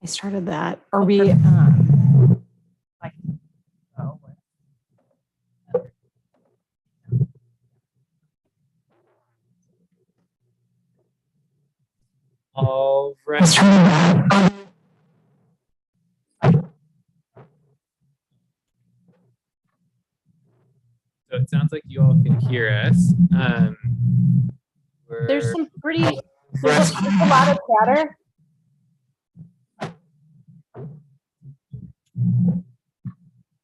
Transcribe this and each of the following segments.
started that. Are we? Like, oh, All right. So it sounds like you all can hear us. there's some pretty. There's a lot of chatter.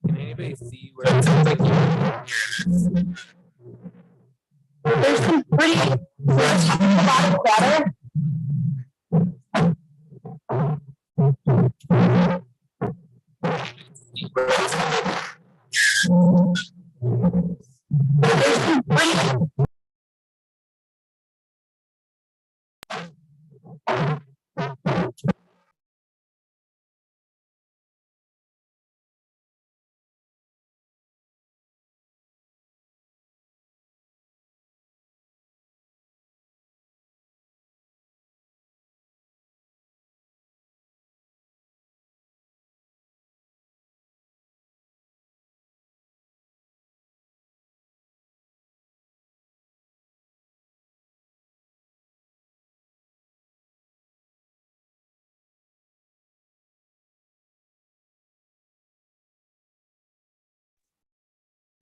Can anybody see where it sounds like you can hear us? There's some pretty. There's a lot of chatter. There's some pretty.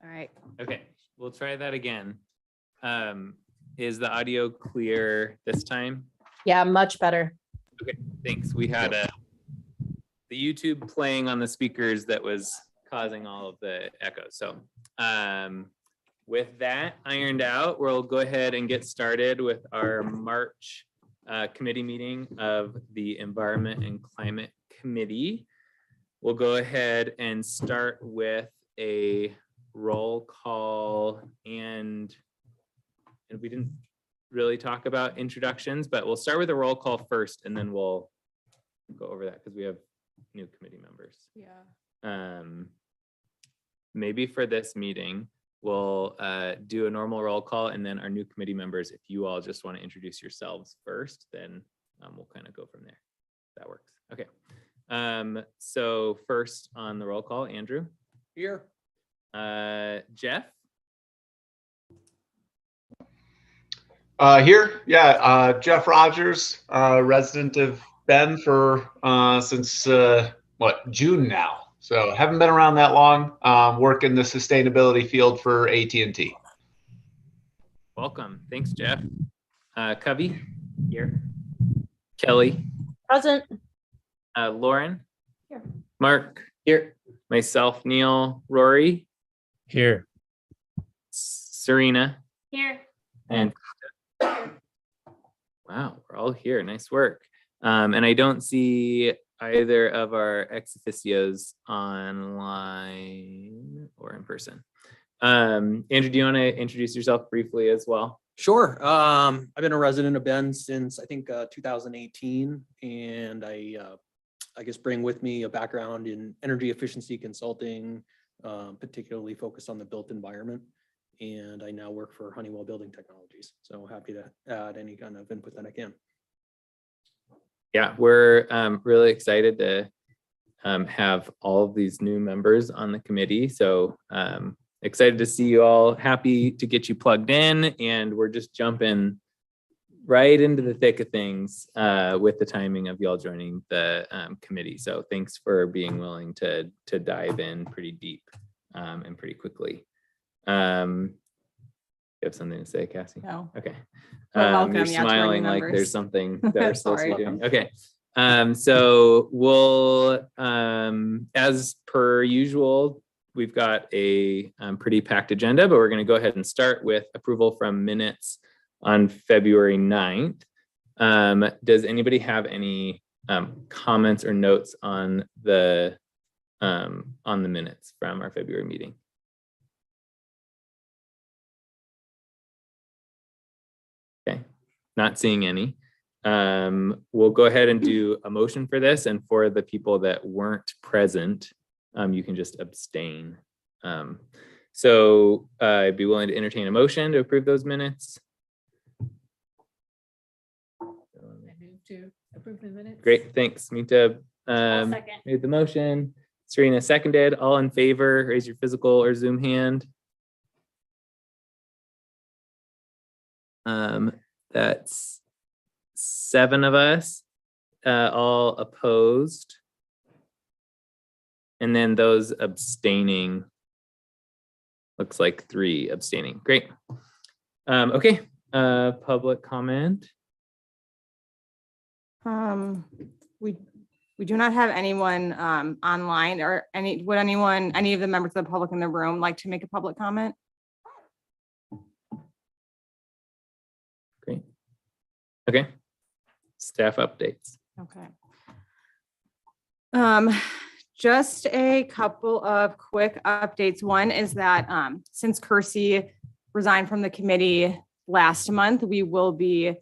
All right. Okay, we'll try that again. Is the audio clear this time? Yeah, much better. Okay, thanks. We had the YouTube playing on the speakers that was causing all of the echo. So with that ironed out, we'll go ahead and get started with our March committee meeting of the Environment and Climate Committee. We'll go ahead and start with a roll call, and we didn't really talk about introductions, but we'll start with a roll call first, and then we'll go over that because we have new committee members. Yeah. Maybe for this meeting, we'll do a normal roll call, and then our new committee members, if you all just want to introduce yourselves first, then we'll kind of go from there. That works. Okay. So first on the roll call, Andrew. Here. Jeff. Here, yeah, Jeff Rogers, resident of Bend for since June now. So haven't been around that long. Work in the sustainability field for AT&T. Welcome. Thanks, Jeff. Covey here. Kelly. Present. Lauren. Here. Mark here. Myself, Neil. Rory. Here. Serena. Here. And wow, we're all here. Nice work. And I don't see either of our ex officios online or in person. Andrew, do you want to introduce yourself briefly as well? Sure. I've been a resident of Bend since I think 2018, and I guess bring with me a background in energy efficiency consulting, particularly focused on the built environment. And I now work for Honeywell Building Technologies. So happy to add any kind of input that I can. Yeah, we're really excited to have all of these new members on the committee. So excited to see you all, happy to get you plugged in, and we're just jumping right into the thick of things with the timing of y'all joining the committee. So thanks for being willing to dive in pretty deep and pretty quickly. You have something to say, Cassie? No. Okay. Welcome. You're Yeah, to our new smiling like members. there's something that we're supposed to be Sorry. doing. Okay. So we'll, as per usual, we've got a pretty packed agenda, but we're going to go ahead and start with approval from minutes on February 9th. Does anybody have any comments or notes on the minutes from our February meeting? Okay, not seeing any. We'll go ahead and do a motion for this, and for the people that weren't present, you can just abstain. So I'd be willing to entertain a motion to approve those minutes. I move to approve the minutes. Great, thanks. Mita second. Made the motion. Serena seconded. All in favor, raise your physical or Zoom hand. That's 7 of us, all opposed. And then those abstaining, looks like 3 abstaining. Great. Okay, public comment. We do not have anyone online or would any of the members of the public in the room like to make a public comment? Great. Okay. Staff updates. Okay. Just a couple of quick updates. One is that since Kersey resigned from the committee last month, we will be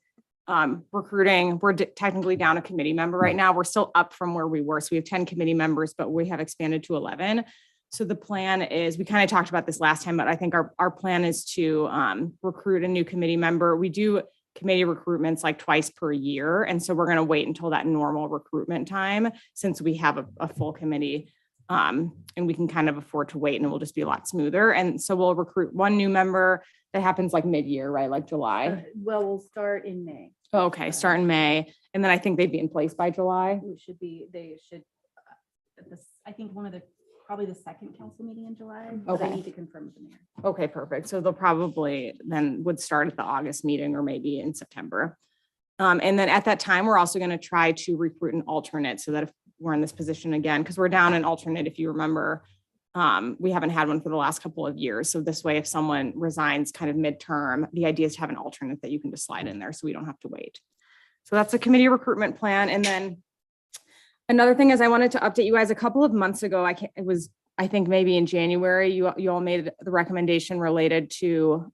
recruiting. We're technically down a committee member right now. We're still up from where we were. So we have 10 committee members, but we have expanded to 11. So the plan is, we kind of talked about this last time, but I think our plan is to recruit a new committee member. We do committee recruitments like twice per year. And so we're going to wait until that normal recruitment time since we have a full committee and we can kind of afford to wait and it will just be a lot smoother. And so we'll recruit one new member that happens like mid-year, right? Like July. Well, we'll start in May. Okay, start in May. And then I think they'd be in place by July. They should, I think probably the second council meeting in July. But I Okay. need to confirm with the mayor. Okay, perfect. So they'll probably then would start at the August meeting or maybe in September. And then at that time, we're also going to try to recruit an alternate so that if we're in this position again, because we're down an alternate, if you remember, we haven't had one for the last couple of years. So this way, if someone resigns kind of midterm, the idea is to have an alternate that you can just slide in there so we don't have to wait. So that's a committee recruitment plan. And then another thing is I wanted to update you guys a couple of months ago. I think maybe in January, you all made the recommendation related to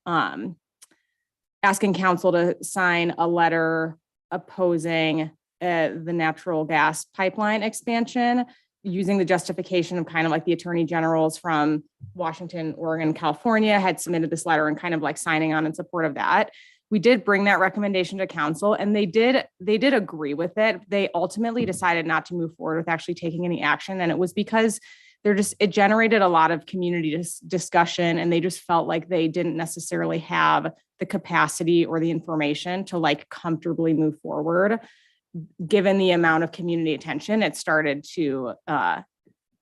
asking council to sign a letter opposing the natural gas pipeline expansion, using the justification of kind of like the attorney generals from Washington, Oregon, California had submitted this letter and kind of like signing on in support of that. We did bring that recommendation to council and they did agree with it. They ultimately decided not to move forward with actually taking any action. And it was because it generated a lot of community discussion and they just felt like they didn't necessarily have the capacity or the information to like comfortably move forward. Given the amount of community attention, it started to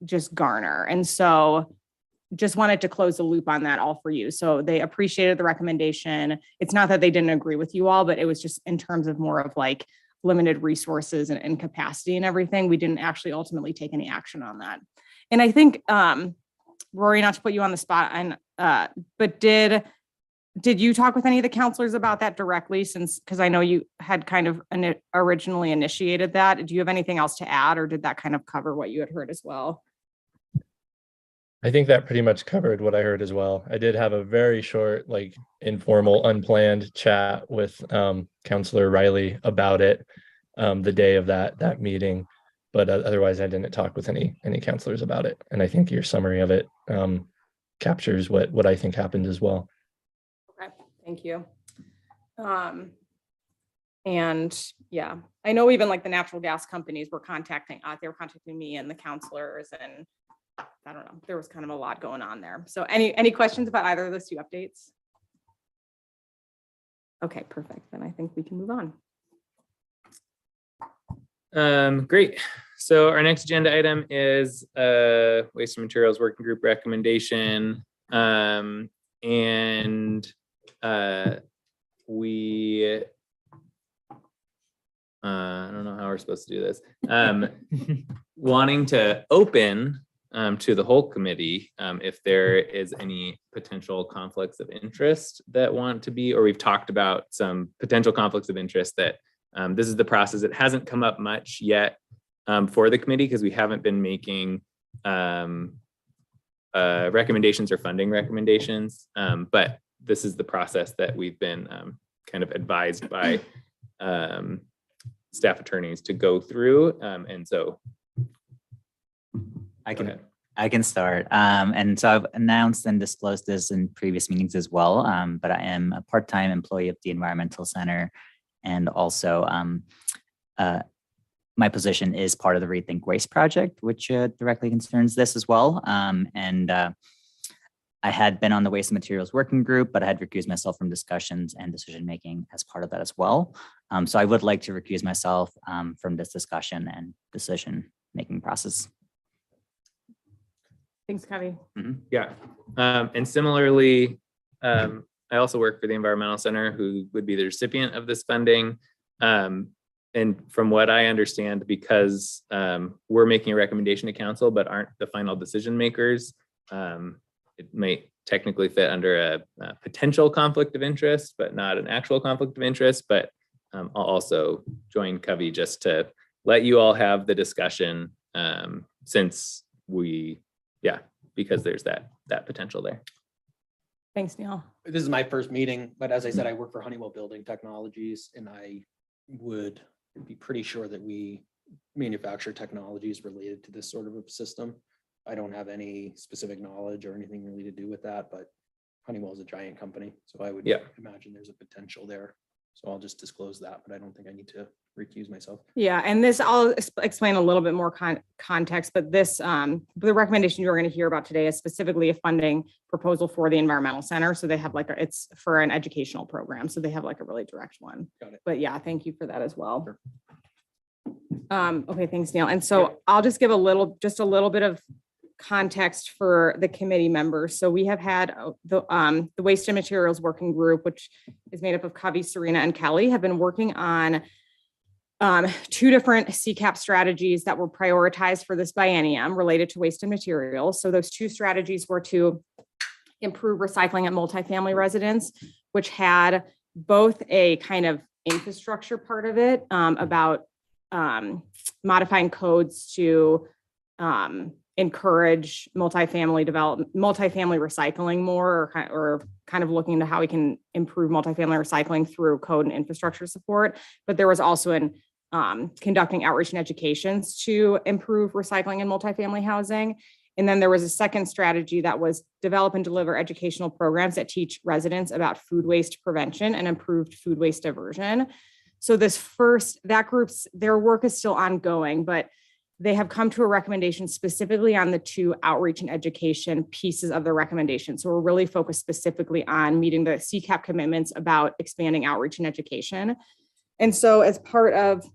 just garner. And so just wanted to close the loop on that all for you. So they appreciated the recommendation. It's not that they didn't agree with you all, but it was just in terms of more of like limited resources and capacity and everything. We didn't actually ultimately take any action on that. And I think, Rory, not to put you on the spot, but did you talk with any of the counselors about that directly because I know you had kind of originally initiated that. Do you have anything else to add or did that kind of cover what you had heard as well? I think that pretty much covered what I heard as well. I did have a very short, like informal, unplanned chat with Counselor Riley about it the day of that meeting. But otherwise, I didn't talk with any counselors about it. And I think your summary of it captures what I think happened as well. Okay, thank you. And yeah, I know even like the natural gas companies were contacting me and the counselors and I don't know, there was kind of a lot going on there. So any questions about either of those two updates? Okay, perfect. Then I think we can move on. Great. So our next agenda item is waste and materials working group recommendation. And we I don't know how we're supposed to do this. Wanting to open to the whole committee if there is any potential conflicts of interest that want to be, or we've talked about some potential conflicts of interest that this is the process. It hasn't come up much yet for the committee because we haven't been making recommendations or funding recommendations, but this is the process that we've been kind of advised by staff attorneys to go through. And so I can start. And so I've announced and disclosed this in previous meetings as well, but I am a part-time employee of the Environmental Center and also my position is part of the Rethink Waste project, which directly concerns this as well. I had been on the Waste and Materials Working Group, but I had recused myself from discussions and decision-making as part of that as well. So I would like to recuse myself from this discussion and decision-making process. Thanks, Kevin. Yeah. And similarly, I also work for the Environmental Center, who would be the recipient of this funding. And from what I understand, because we're making a recommendation to council, but aren't the final decision makers, it might technically fit under a potential conflict of interest, but not an actual conflict of interest. But I'll also join Covey just to let you all have the discussion, since because there's that potential there. Thanks, Neil. This is my first meeting, but as I said, I work for Honeywell Building Technologies, and I would be pretty sure that we manufacture technologies related to this sort of a system. I don't have any specific knowledge or anything really to do with that, but Honeywell is a giant company, so I would imagine there's a potential there. So I'll just disclose that, but I don't think I need to recuse myself. Yeah, and this, I'll explain a little bit more context, but this, the recommendation you're going to hear about today is specifically a funding proposal for the Environmental Center. So they have like, it's for an educational program. So they have like a really direct one. Got it. But yeah, thank you for that as well. Sure. Okay, thanks, Neil. And so I'll just give just a little bit of context for the committee members. So we have had the Waste and Materials Working Group, which is made up of Covey, Serena, and Kelly, have been working on 2 different CCAP strategies that were prioritized for this biennium related to waste and materials. So those 2 strategies were to improve recycling at multifamily residents, which had both a kind of infrastructure part of it about modifying codes to encourage multifamily recycling more, or kind of looking into how we can improve multifamily recycling through code and infrastructure support. But there was also an conducting outreach and educations to improve recycling in multifamily housing. And then there was a second strategy that was develop and deliver educational programs that teach residents about food waste prevention and improved food waste diversion. So that group's, their work is still ongoing, but they have come to a recommendation specifically on the 2 outreach and education pieces of the recommendation. So we're really focused specifically on meeting the CCAP commitments about expanding outreach and education. And so as part of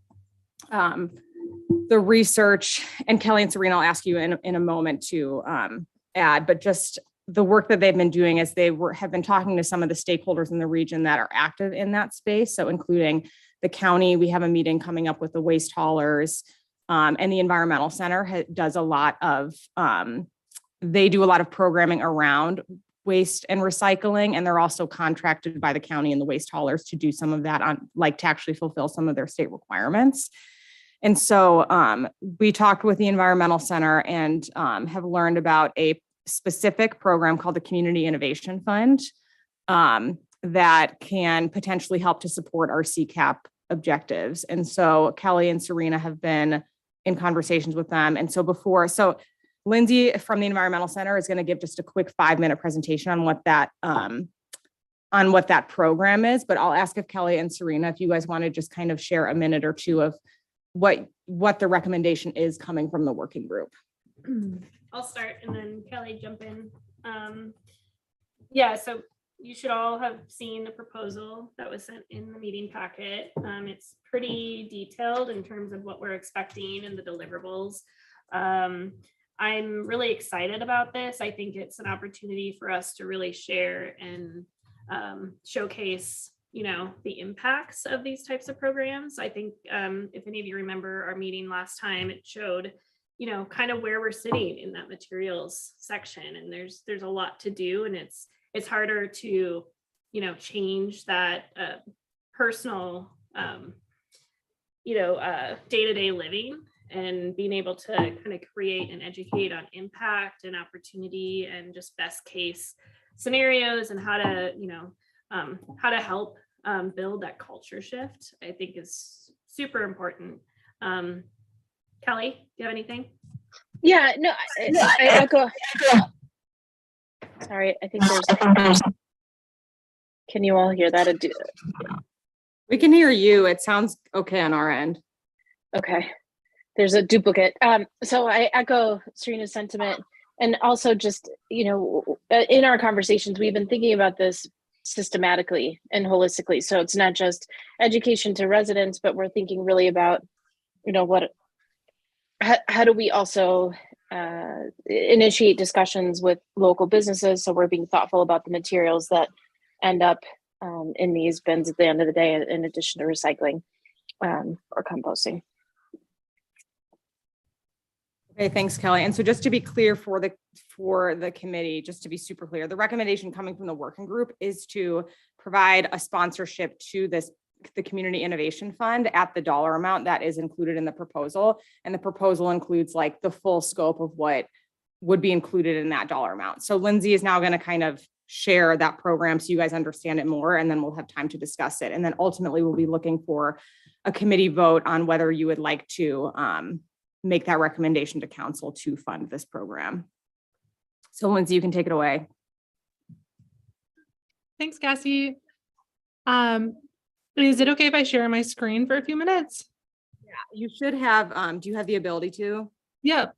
the research, and Kelly and Serena, I'll ask you in a moment to add, but just the work that they've been doing is have been talking to some of the stakeholders in the region that are active in that space. So including the county, we have a meeting coming up with the waste haulers, and the Environmental Center does a lot of, they do a lot of programming around waste and recycling, and they're also contracted by the county and the waste haulers to do some of that to actually fulfill some of their state requirements. And so we talked with the Environmental Center and have learned about a specific program called the Community Innovation Fund that can potentially help to support our CCAP objectives. And so Kelly and Serena have been in conversations with them. And so Lindsay from the Environmental Center is going to give just a quick 5-minute presentation on what that program is. But I'll ask if Kelly and Serena, if you guys want to just kind of share a minute or 2 of what the recommendation is coming from the working group. I'll start and then Kelly jump in. So you should all have seen the proposal that was sent in the meeting packet. It's pretty detailed in terms of what we're expecting and the deliverables. I'm really excited about this. I think it's an opportunity for us to really share and showcase, the impacts of these types of programs. I think if any of you remember our meeting last time, it showed, kind of where we're sitting in that materials section. And there's a lot to do, and it's harder to, change that personal, day-to-day living, and being able to kind of create and educate on impact and opportunity and just best case scenarios and how to help build that culture shift, I think is super important. Kelly, do you have anything? Yeah, no, I echo. Sorry, I think there's. Can you all hear that? We can hear you. It sounds okay on our end. Okay. there's a duplicate. So I echo Serena's sentiment. And also just, in our conversations, we've been thinking about this systematically and holistically. So it's not just education to residents, but we're thinking really about, how do we also initiate discussions with local businesses. So we're being thoughtful about the materials that end up in these bins at the end of the day, in addition to recycling or composting. Okay, thanks, Kelly. And so just to be clear for the committee, just to be super clear, the recommendation coming from the working group is to provide a sponsorship to the Community Innovation Fund at the dollar amount that is included in the proposal. And the proposal includes like the full scope of what would be included in that dollar amount. So Lindsay is now going to kind of share that program so you guys understand it more, and then we'll have time to discuss it. And then ultimately we'll be looking for a committee vote on whether you would like to make that recommendation to council to fund this program. So Lindsay, you can take it away. Thanks, Cassie. Is it okay if I share my screen for a few minutes? Yeah, you should have, do you have the ability to? Yep.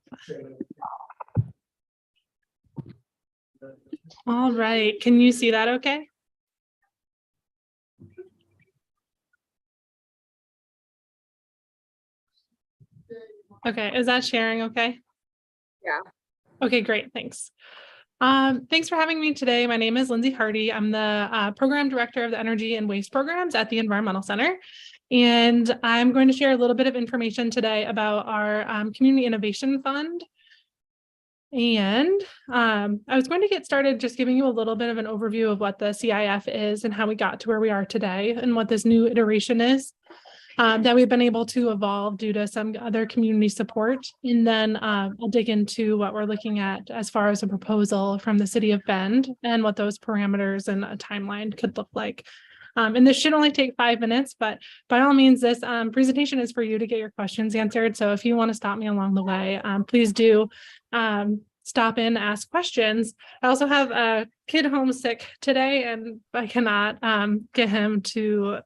All right, can you see that okay? Okay, is that sharing okay? Yeah. Okay, great, thanks. Thanks for having me today. My name is Lindsay Hardy. I'm the program director of the Energy and Waste programs at the Environmental Center. And I'm going to share a little bit of information today about our Community Innovation Fund. And I was going to get started just giving you a little bit of an overview of what the CIF is and how we got to where we are today and what this new iteration is. That we've been able to evolve due to some other community support. And then I'll dig into what we're looking at as far as a proposal from the city of Bend and what those parameters and a timeline could look like. And this should only take 5 minutes, but by all means, this presentation is for you to get your questions answered. So if you want to stop me along the way, please do stop in, ask questions. I also have a kid homesick today, and I cannot get him to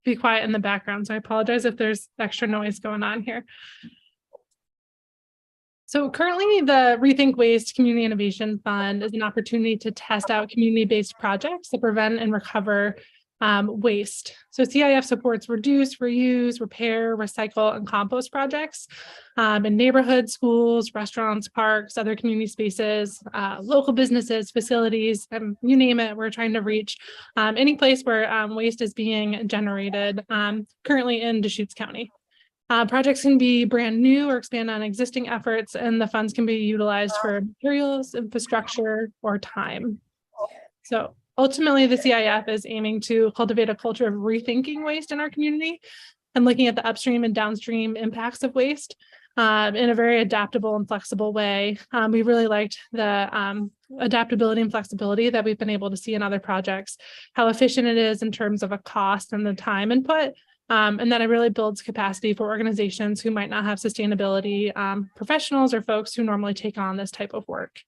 be quiet in the background. So I apologize if there's extra noise going on here. So currently the Rethink Waste Community Innovation Fund is an opportunity to test out community-based projects that prevent and recover waste. So CIF supports reduce, reuse, repair, recycle, and compost projects in neighborhoods, schools, restaurants, parks, other community spaces, local businesses, facilities, you name it. We're trying to reach any place where waste is being generated currently in Deschutes County. Projects can be brand new or expand on existing efforts, and the funds can be utilized for materials, infrastructure, or time. So ultimately, the CIF is aiming to cultivate a culture of rethinking waste in our community and looking at the upstream and downstream impacts of waste in a very adaptable and flexible way. We really liked the adaptability and flexibility that we've been able to see in other projects, how efficient it is in terms of a cost and the time input. And that it really builds capacity for organizations who might not have sustainability professionals or folks who normally take on this type of work.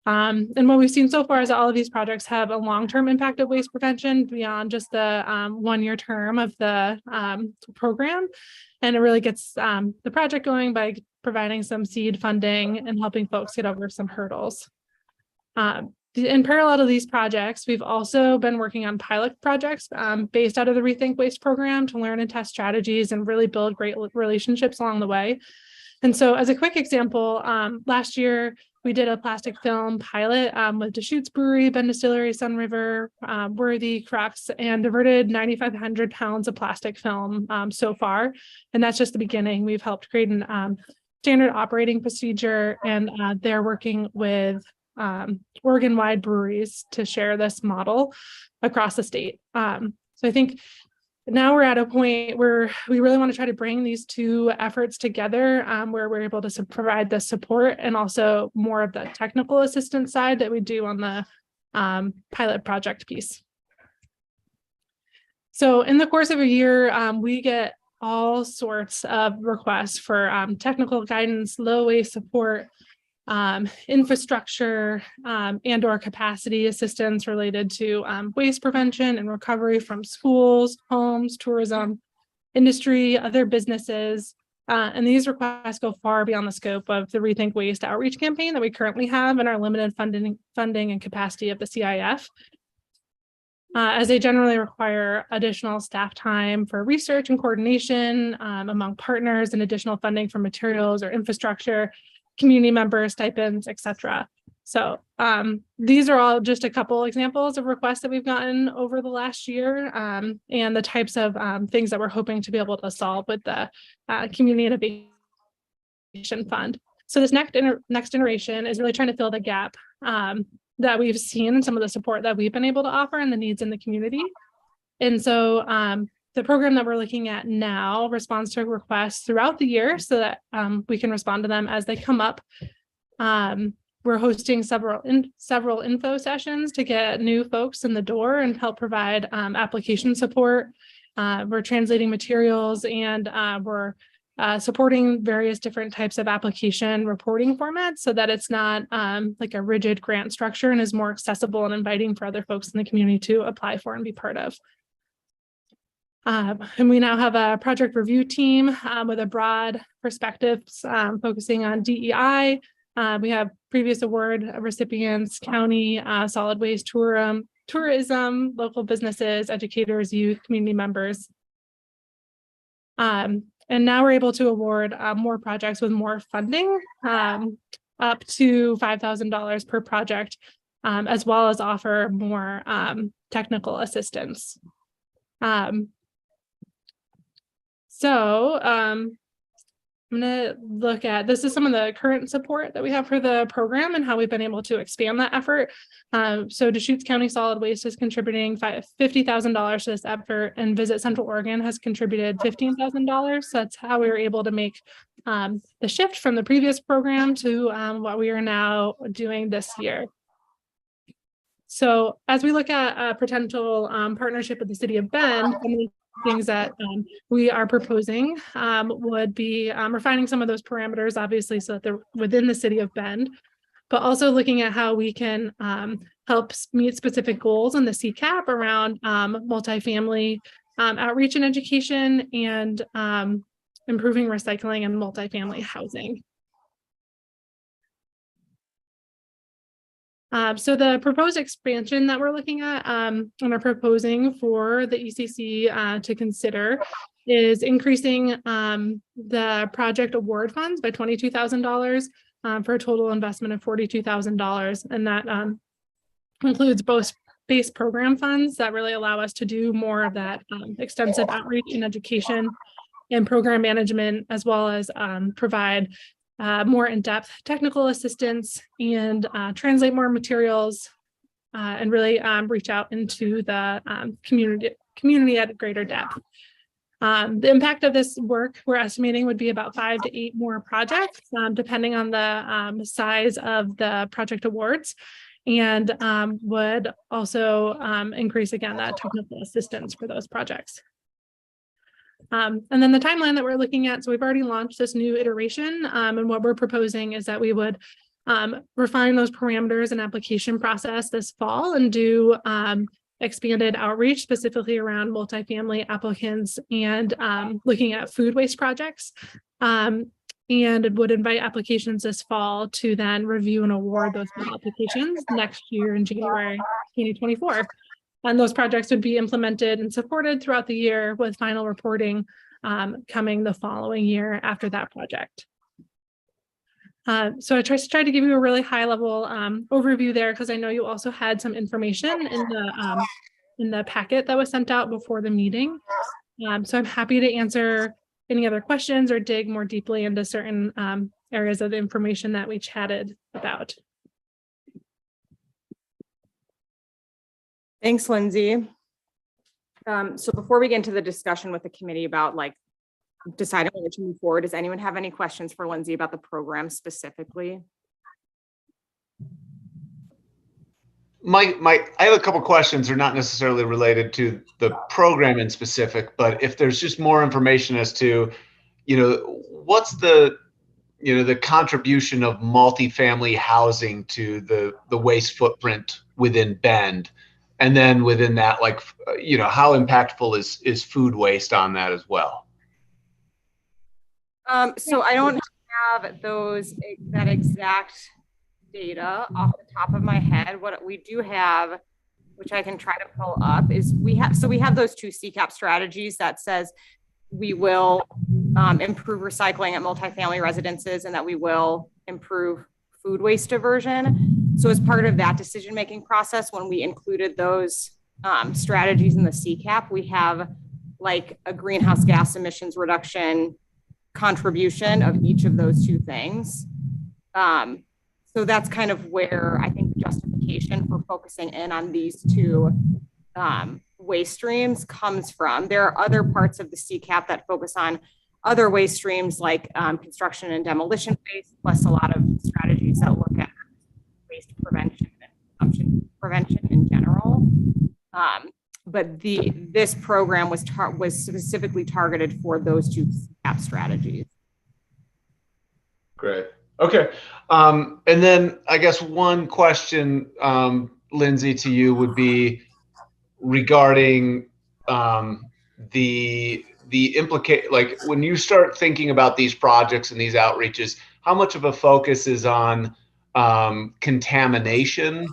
And what we've seen so far is that all of these projects have a long-term impact of waste prevention beyond just the 1-year term of the program. And it really gets the project going by providing some seed funding and helping folks get over some hurdles. In parallel to these projects, we've also been working on pilot projects based out of the Rethink Waste program to learn and test strategies and really build great relationships along the way. And so as a quick example, last year, we did a plastic film pilot with Deschutes Brewery, Bend Distillery, Sun River, Worthy, Crux, and diverted 9,500 pounds of plastic film so far. And that's just the beginning. We've helped create an standard operating procedure, and they're working with Oregon-wide breweries to share this model across the state. So I think now we're at a point where we really want to try to bring these two efforts together where we're able to provide the support and also more of the technical assistance side that we do on the pilot project piece. So in the course of a year, we get all sorts of requests for technical guidance, low waste support, infrastructure and or capacity assistance related to waste prevention and recovery from schools, homes, tourism, industry, other businesses, And these requests go far beyond the scope of the Rethink Waste outreach campaign that we currently have in our limited funding and capacity of the CIF. As they generally require additional staff time for research and coordination among partners and additional funding for materials or infrastructure, community members, stipends, etc. So these are all just a couple examples of requests that we've gotten over the last year and the types of things that we're hoping to be able to solve with the Community Innovation Fund. So this next generation is really trying to fill the gap that we've seen in some of the support that we've been able to offer and the needs in the community. And so the program that we're looking at now responds to requests throughout the year so that we can respond to them as they come up. We're hosting several info sessions to get new folks in the door and help provide application support. We're translating materials and we're supporting various different types of application reporting formats so that it's not like a rigid grant structure and is more accessible and inviting for other folks in the community to apply for and be part of. And we now have a project review team with a broad perspective focusing on DEI. We have previous award recipients, county, solid waste, tourism, local businesses, educators, youth, community members. And now we're able to award more projects with more funding, up to $5,000 per project, as well as offer more technical assistance. I'm going to look at, this is some of the current support that we have for the program and how we've been able to expand that effort. So Deschutes County Solid Waste is contributing $50,000 to this effort, and Visit Central Oregon has contributed $15,000. So that's how we were able to make the shift from the previous program to what we are now doing this year. So as we look at a potential partnership with the city of Bend, things that we are proposing would be refining some of those parameters, obviously, so that they're within the city of Bend, but also looking at how we can help meet specific goals in the CCAP around multifamily outreach and education and improving recycling and multifamily housing. So the proposed expansion that we're looking at and are proposing for the ECC to consider is increasing the project award funds by $22,000 for a total investment of $42,000. And that includes both base program funds that really allow us to do more of that extensive outreach and education and program management, as well as provide more in-depth technical assistance and translate more materials and really reach out into the community at greater depth. The impact of this work we're estimating would be about 5 to 8 more projects, depending on the size of the project awards, and would also increase again that technical assistance for those projects. And then the timeline that we're looking at, so we've already launched this new iteration, and what we're proposing is that we would refine those parameters and application process this fall and do expanded outreach specifically around multifamily applicants and looking at food waste projects. And it would invite applications this fall to then review and award those applications next year in January 2024. And those projects would be implemented and supported throughout the year with final reporting coming the following year after that project. So I tried to give you a really high level overview there because I know you also had some information in the packet that was sent out before the meeting. So I'm happy to answer any other questions or dig more deeply into certain areas of the information that we chatted about. Thanks, Lindsay. So before we get into the discussion with the committee about like deciding whether to move forward, does anyone have any questions for Lindsay about the program specifically? I have a couple questions. They're not necessarily related to the program in specific, but if there's just more information as to, what's the contribution of multifamily housing to the waste footprint within Bend, and then within that, how impactful is food waste on that as well? So I don't have that exact data off the top of my head. What we do have, which I can try to pull up, is we have those two CCAP strategies that says we will improve recycling at multifamily residences and that we will improve food waste diversion. So as part of that decision-making process, when we included those strategies in the CCAP, we have like a greenhouse gas emissions reduction contribution of each of those two things. So that's kind of where I think the justification for focusing in on these two waste streams comes from. There are other parts of the CCAP that focus on other waste streams like construction and demolition waste, plus a lot of strategies that look at waste prevention and consumption prevention in general. But this program was specifically targeted for those two CCAP strategies. Great. Okay. And then I guess one question, Lindsay, to you would be regarding the like when you start thinking about these projects and these outreaches, how much of a focus is on contamination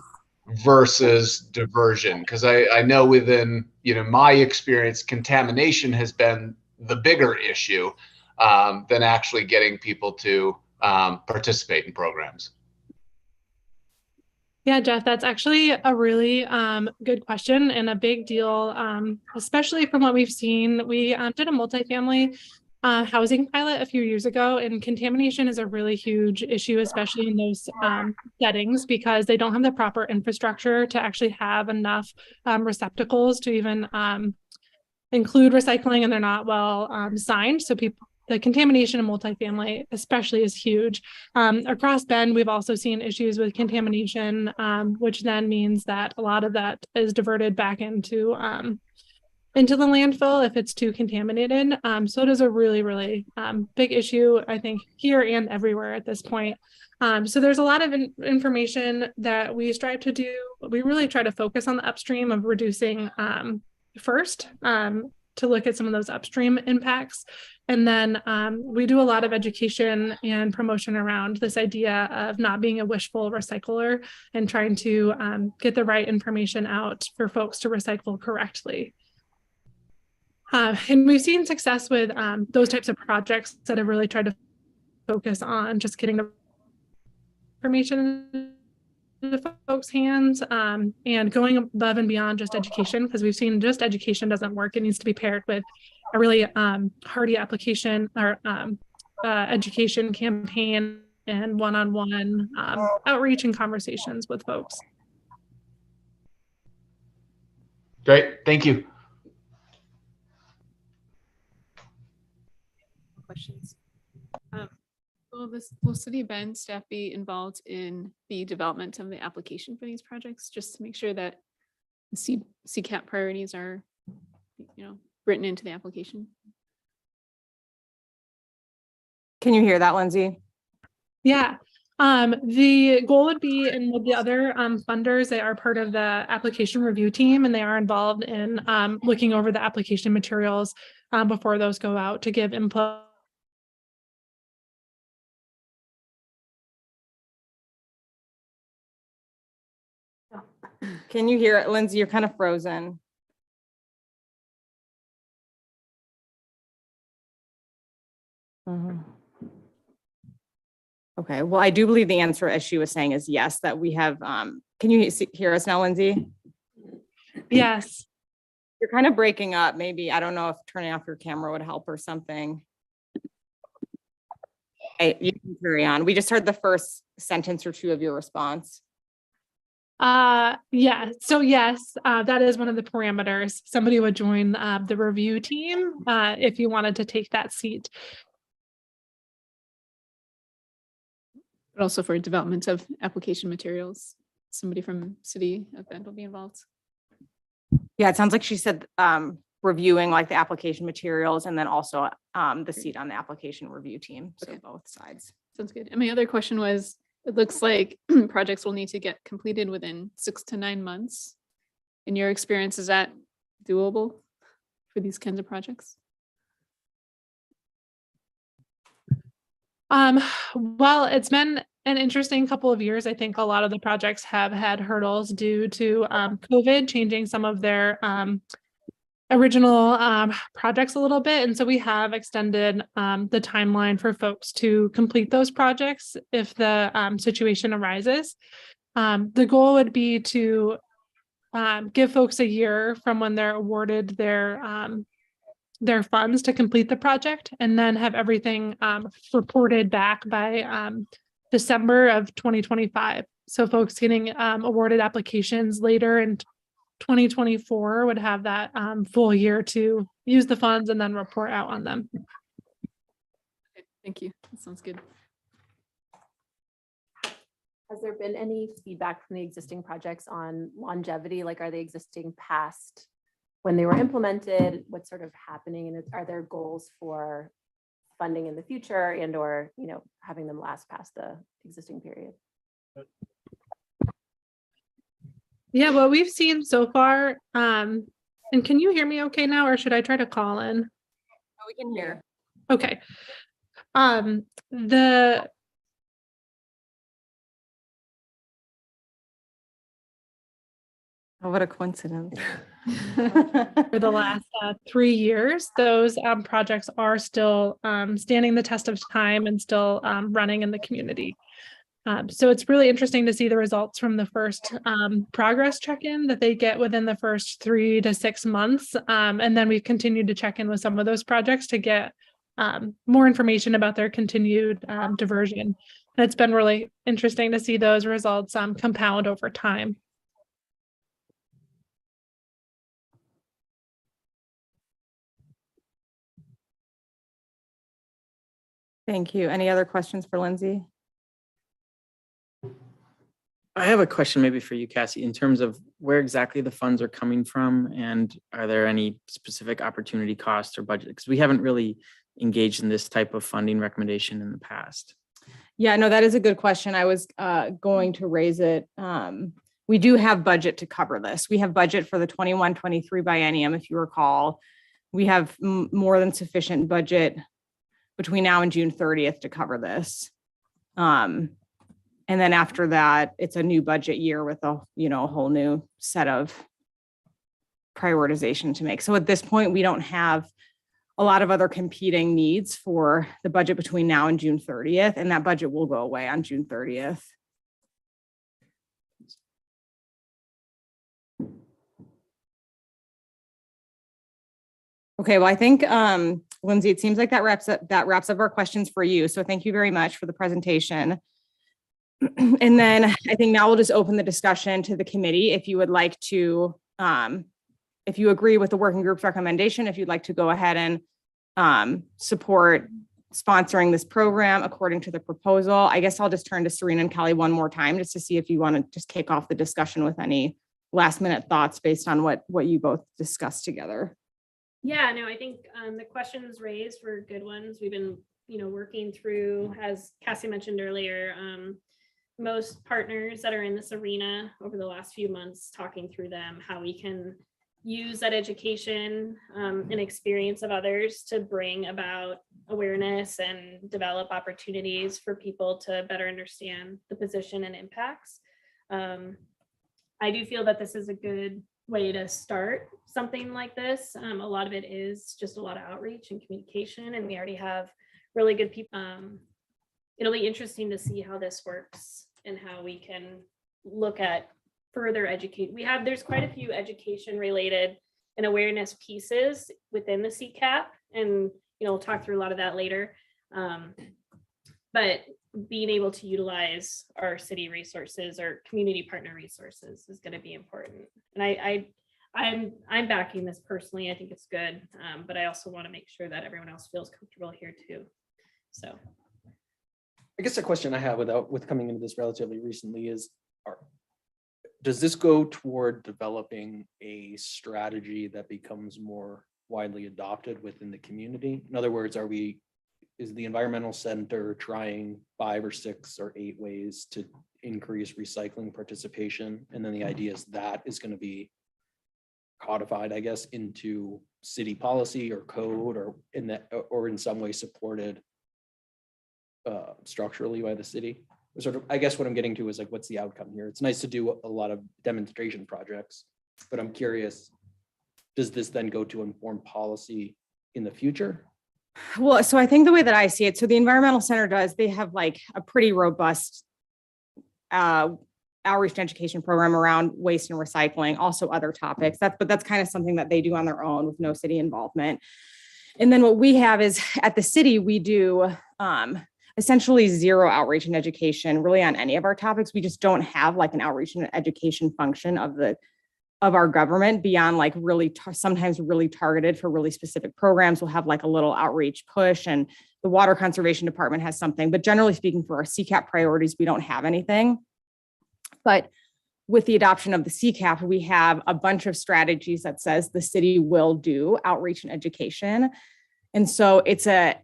versus diversion? Because I know within my experience, contamination has been the bigger issue than actually getting people to participate in programs. Yeah, Jeff, that's actually a really good question and a big deal, especially from what we've seen. We did a multifamily housing pilot a few years ago, and contamination is a really huge issue, especially in those settings, because they don't have the proper infrastructure to actually have enough receptacles to even include recycling, and they're not well designed. So the contamination in multifamily especially is huge. Across Bend, we've also seen issues with contamination, which then means that a lot of that is diverted back into the landfill if it's too contaminated. So it is a really, really big issue, I think, here and everywhere at this point. So there's a lot of information that we strive to do. We really try to focus on the upstream of reducing first, to look at some of those upstream impacts. And then we do a lot of education and promotion around this idea of not being a wishful recycler and trying to get the right information out for folks to recycle correctly. And we've seen success with those types of projects that have really tried to focus on just getting the information into folks' hands and going above and beyond just education, because we've seen just education doesn't work. It needs to be paired with a really hearty application or education campaign and one-on-one outreach and conversations with folks. Great, thank you. Questions. Will City of Bend staff be involved in the development of the application for these projects, just to make sure that the CCAP priorities are, written into the application? Can you hear that, Lindsay? Yeah. The goal would be, and with the other funders, they are part of the application review team, and they are involved in looking over the application materials before those go out to give input. Can you hear it, Lindsay? You're kind of frozen. Okay, well, I do believe the answer, as she was saying, is yes, that we have, can you hear us now, Lindsay? Yes. You're kind of breaking up, maybe. I don't know if turning off your camera would help or something. Hey, you can carry on. We just heard the first sentence or two of your response. Yeah, so yes, that is one of the parameters. Somebody would join the review team if you wanted to take that seat. But also for development of application materials, somebody from City of Bend will be involved. Yeah, it sounds like she said reviewing like the application materials and then also the seat on the application review team. So Okay. both sides. Sounds good. And my other question was, it looks like projects will need to get completed within 6 to 9 months. In your experience, is that doable for these kinds of projects? Well, it's been an interesting couple of years. I think a lot of the projects have had hurdles due to COVID changing some of their original projects a little bit. And so we have extended the timeline for folks to complete those projects if the situation arises. The goal would be to give folks a year from when they're awarded their funds to complete the project, and then have everything reported back by December of 2025. So folks getting awarded applications later in 2024 would have that full year to use the funds and then report out on them. Okay, thank you. That sounds good. Has there been any feedback from the existing projects on longevity? Like, are they existing past when they were implemented? What's sort of happening? And are there goals for funding in the future and or, you know, having them last past the existing period? Yeah, what we've seen so far, and can you hear me okay now, or should I try to call in? Oh, we can hear. Okay. Oh, what a coincidence. For the last 3 years, those projects are still standing the test of time and still running in the community. So it's really interesting to see the results from the first progress check-in that they get within the first 3 to 6 months. And then we've continued to check in with some of those projects to get more information about their continued diversion. And it's been really interesting to see those results compound over time. Thank you. Any other questions for Lindsay? I have a question maybe for you, Cassie, in terms of where exactly the funds are coming from, and are there any specific opportunity costs or budget? Because we haven't really engaged in this type of funding recommendation in the past. Yeah, no, that is a good question. I was going to raise it. We do have budget to cover this. We have budget for the 21-23 biennium, if you recall. We have more than sufficient budget between now and June 30th to cover this. And then after that, it's a new budget year with a whole new set of prioritization to make. So at this point, we don't have a lot of other competing needs for the budget between now and June 30th, and that budget will go away on June 30th. Okay, well, I think, Lindsay, it seems like that wraps up our questions for you. So thank you very much for the presentation. And then I think now we'll just open the discussion to the committee. If you would like to, if you agree with the working group's recommendation, if you'd like to go ahead and support sponsoring this program according to the proposal. I guess I'll just turn to Serena and Kelly one more time just to see if you want to just kick off the discussion with any last minute thoughts based on what you both discussed together. Yeah, no, I think the questions raised were good ones. We've been, working through, as Cassie mentioned earlier, most partners that are in this arena over the last few months, talking through them, how we can use that education and experience of others to bring about awareness and develop opportunities for people to better understand the position and impacts. I do feel that this is a good way to start something like this. A lot of it is just a lot of outreach and communication, and we already have really good people. It'll be interesting to see how this works and how we can look at further educate. There's quite a few education related and awareness pieces within the CCAP, and we'll talk through a lot of that later. But being able to utilize our city resources or community partner resources is going to be important. And I'm backing this personally. I think it's good, but I also want to make sure that everyone else feels comfortable here too. So, I guess the question I have with coming into this relatively recently is, does this go toward developing a strategy that becomes more widely adopted within the community? In other words, is the environmental center trying 5 or 6 or 8 ways to increase recycling participation? And then the idea is that is going to be codified, I guess, into city policy or code, or in some way supported structurally by the city? Sort of, I guess what I'm getting to is like, what's the outcome here? It's nice to do a lot of demonstration projects, but I'm curious, does this then go to inform policy in the future? Well, so I think the way that I see it, so the environmental center they have like a pretty robust outreach and education program around waste and recycling, also other topics. But that's kind of something that they do on their own with no city involvement. And then what we have is at the city, we do essentially zero outreach and education really on any of our topics. We just don't have like an outreach and education function of our government beyond like really sometimes really targeted for really specific programs. We'll have like a little outreach push, and the water conservation department has something, but generally speaking for our CCAP priorities, we don't have anything. But with the adoption of the CCAP, we have a bunch of strategies that says the city will do outreach and education. And so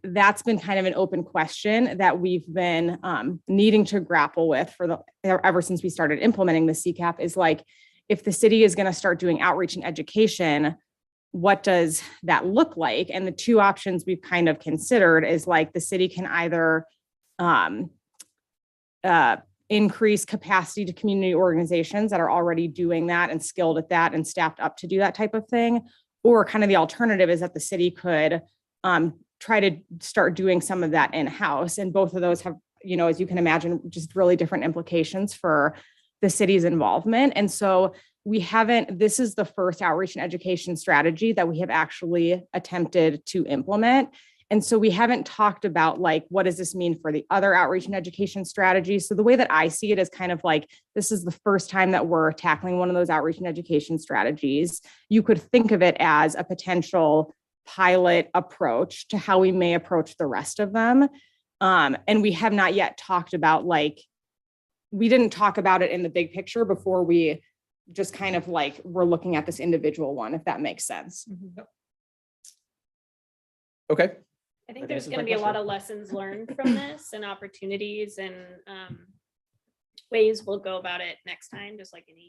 that's been kind of an open question that we've been needing to grapple with ever since we started implementing the CCAP, is like, if the city is going to start doing outreach and education, what does that look like? And the two options we've kind of considered is like the city can either increase capacity to community organizations that are already doing that and skilled at that and staffed up to do that type of thing. Or kind of the alternative is that the city could try to start doing some of that in-house. And both of those have, as you can imagine, just really different implications for the city's involvement. And so this is the first outreach and education strategy that we have actually attempted to implement. And so we haven't talked about like, what does this mean for the other outreach and education strategies? So the way that I see it is kind of like, this is the first time that we're tackling one of those outreach and education strategies. You could think of it as a potential pilot approach to how we may approach the rest of them. And we have not yet talked about we didn't talk about it in the big picture before we just kind of like, we're looking at this individual one, if that makes sense. Okay. I think there's going to be a lot of lessons learned from this and opportunities and ways we'll go about it next time, just like any,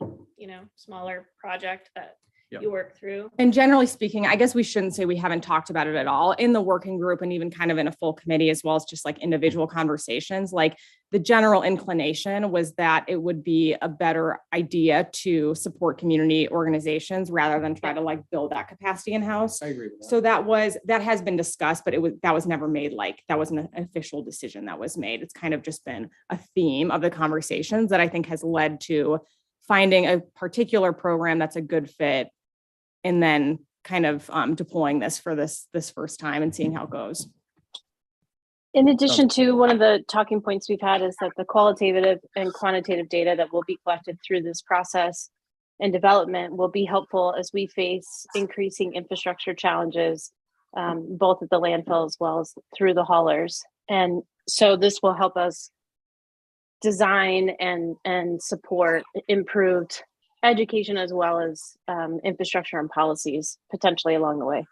smaller project that you work through. And generally speaking, I guess we shouldn't say we haven't talked about it at all in the working group and even kind of in a full committee, as well as just like individual conversations. Like the general inclination was that it would be a better idea to support community organizations rather than try to like build that capacity in-house. I agree with that. So that has been discussed, but that was never made that wasn't an official decision that was made. It's kind of just been a theme of the conversations that I think has led to finding a particular program that's a good fit, and then kind of deploying this for this first time and seeing how it goes. In addition to, one of the talking points we've had is that the qualitative and quantitative data that will be collected through this process and development will be helpful as we face increasing infrastructure challenges, both at the landfill as well as through the haulers. And so this will help us design and support improved education as well as infrastructure and policies potentially along the way.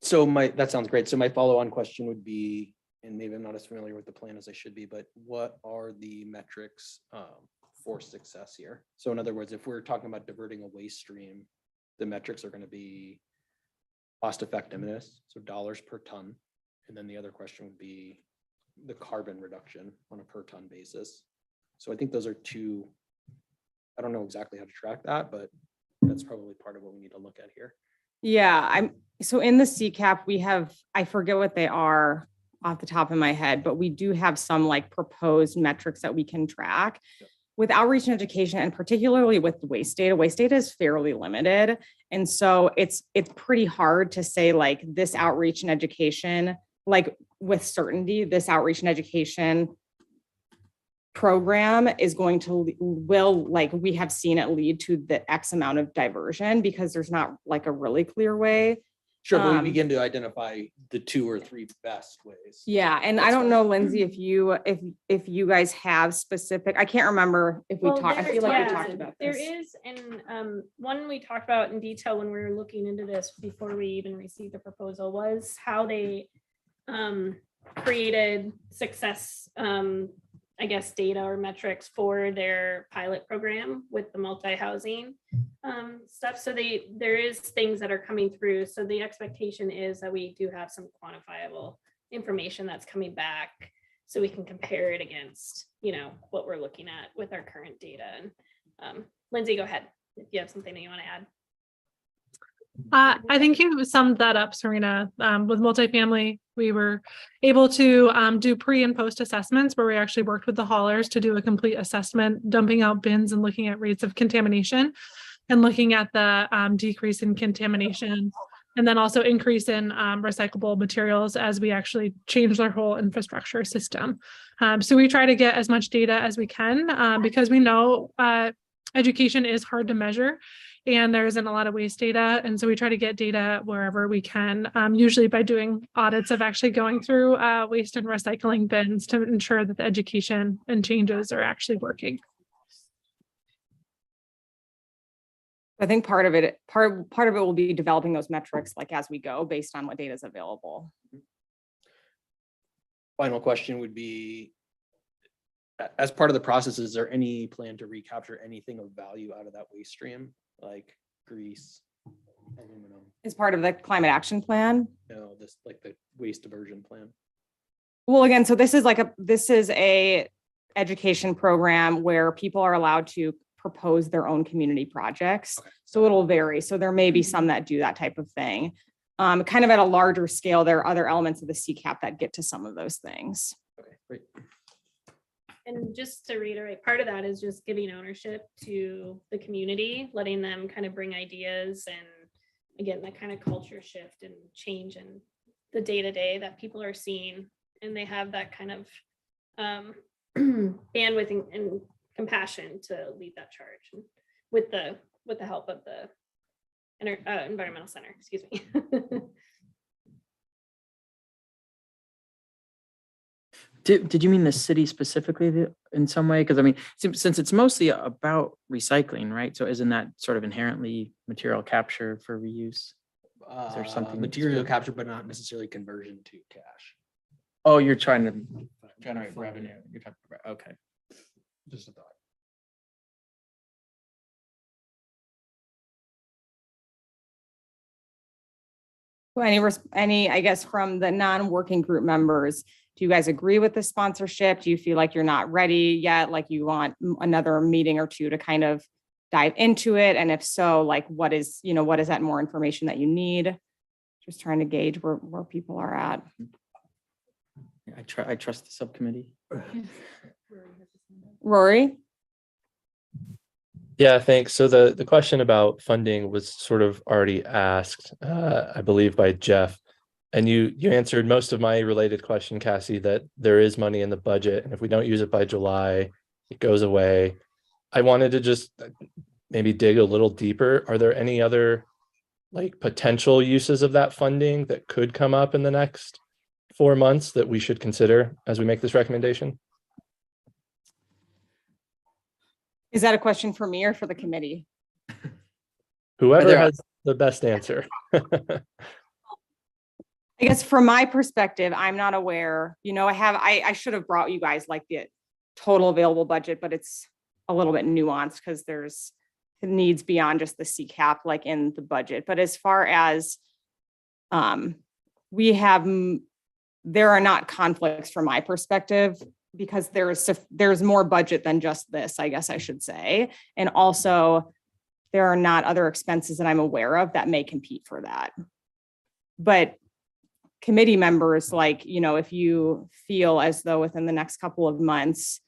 So that sounds great. So my follow-on question would be, and maybe I'm not as familiar with the plan as I should be, but what are the metrics for success here? So in other words, if we're talking about diverting a waste stream, the metrics are going to be cost effectiveness, so dollars per ton. And then the other question would be the carbon reduction on a per ton basis. So I think those are two. I don't know exactly how to track that, but that's probably part of what we need to look at here. Yeah, so in the CCAP, we have, I forget what they are off the top of my head, but we do have some like proposed metrics that we can track. Yep. With outreach and education, and particularly with waste data is fairly limited. And so it's pretty hard to say like this outreach and education, like with certainty, this outreach and education program is going to we have seen it lead to the X amount of diversion, because there's not like a really clear way. Sure, but we begin to identify the 2 or 3 best ways. Yeah, and I don't know, Lindsay, if you guys have specific, I can't remember if we talked, I feel like we talked about this. There is, and one we talked about in detail when we were looking into this before we even received the proposal was how they created success data or metrics for their pilot program with the multi-housing stuff. So there is things that are coming through. So the expectation is that we do have some quantifiable information that's coming back so we can compare it against, you know, what we're looking at with our current data. And Lindsay, go ahead if you have something that you want to add. I think you summed that up, Serena. With multifamily, we were able to do pre and post assessments where we actually worked with the haulers to do a complete assessment, dumping out bins and looking at rates of contamination and looking at the decrease in contamination and then also increase in recyclable materials as we actually change our whole infrastructure system. So we try to get as much data as we can because we know education is hard to measure. And there isn't a lot of waste data. And so we try to get data wherever we can, usually by doing audits of actually going through waste and recycling bins to ensure that the education and changes are actually working. I think part of it will be developing those metrics like as we go based on what data is available. Final question would be, as part of the process, is there any plan to recapture anything of value out of that waste stream, like grease, aluminum? As part of the climate action plan? No, this like the waste diversion plan. Well, again, so this is a education program where people are allowed to propose their own community projects. Okay. So it'll vary. So there may be some that do that type of thing. Kind of at a larger scale, there are other elements of the CCAP that get to some of those things. Okay, great. And just to reiterate, part of that is just giving ownership to the community, letting them kind of bring ideas and again, that kind of culture shift and change in the day-to-day that people are seeing. And they have that kind of bandwidth and compassion to lead that charge and with the help of the environmental center, excuse me. Did you mean the city specifically in some way? Because I mean, since it's mostly about recycling, right? So isn't that sort of inherently material capture for reuse? Is there something material capture, but not necessarily conversion to cash? Oh, you're trying to generate revenue. You're talking about, okay. Just a thought. Well, any, I guess, from the non-working group members, do you guys agree with the sponsorship? Do you feel like you're not ready yet? Like you want another meeting or two to kind of dive into it? And if so, like what is that more information that you need? Just trying to gauge where people are at. I trust the subcommittee. Rory? Yeah, thanks. So the question about funding was sort of already asked, I believe, by Jeff. And you answered most of my related question, Cassie, that there is money in the budget. And if we don't use it by July, it goes away. I wanted to just maybe dig a little deeper. Are there any other like potential uses of that funding that could come up in the next 4 months that we should consider as we make this recommendation? Is that a question for me or for the committee? Whoever has the best answer. I guess from my perspective, I'm not aware, I should have brought you guys like the total available budget, but it's a little bit nuanced because there's needs beyond just the CCAP like in the budget. But as far as there are not conflicts from my perspective because there's more budget than just this, I guess I should say. And also there are not other expenses that I'm aware of that may compete for that. But committee members, like, if you feel as though within the next couple of months,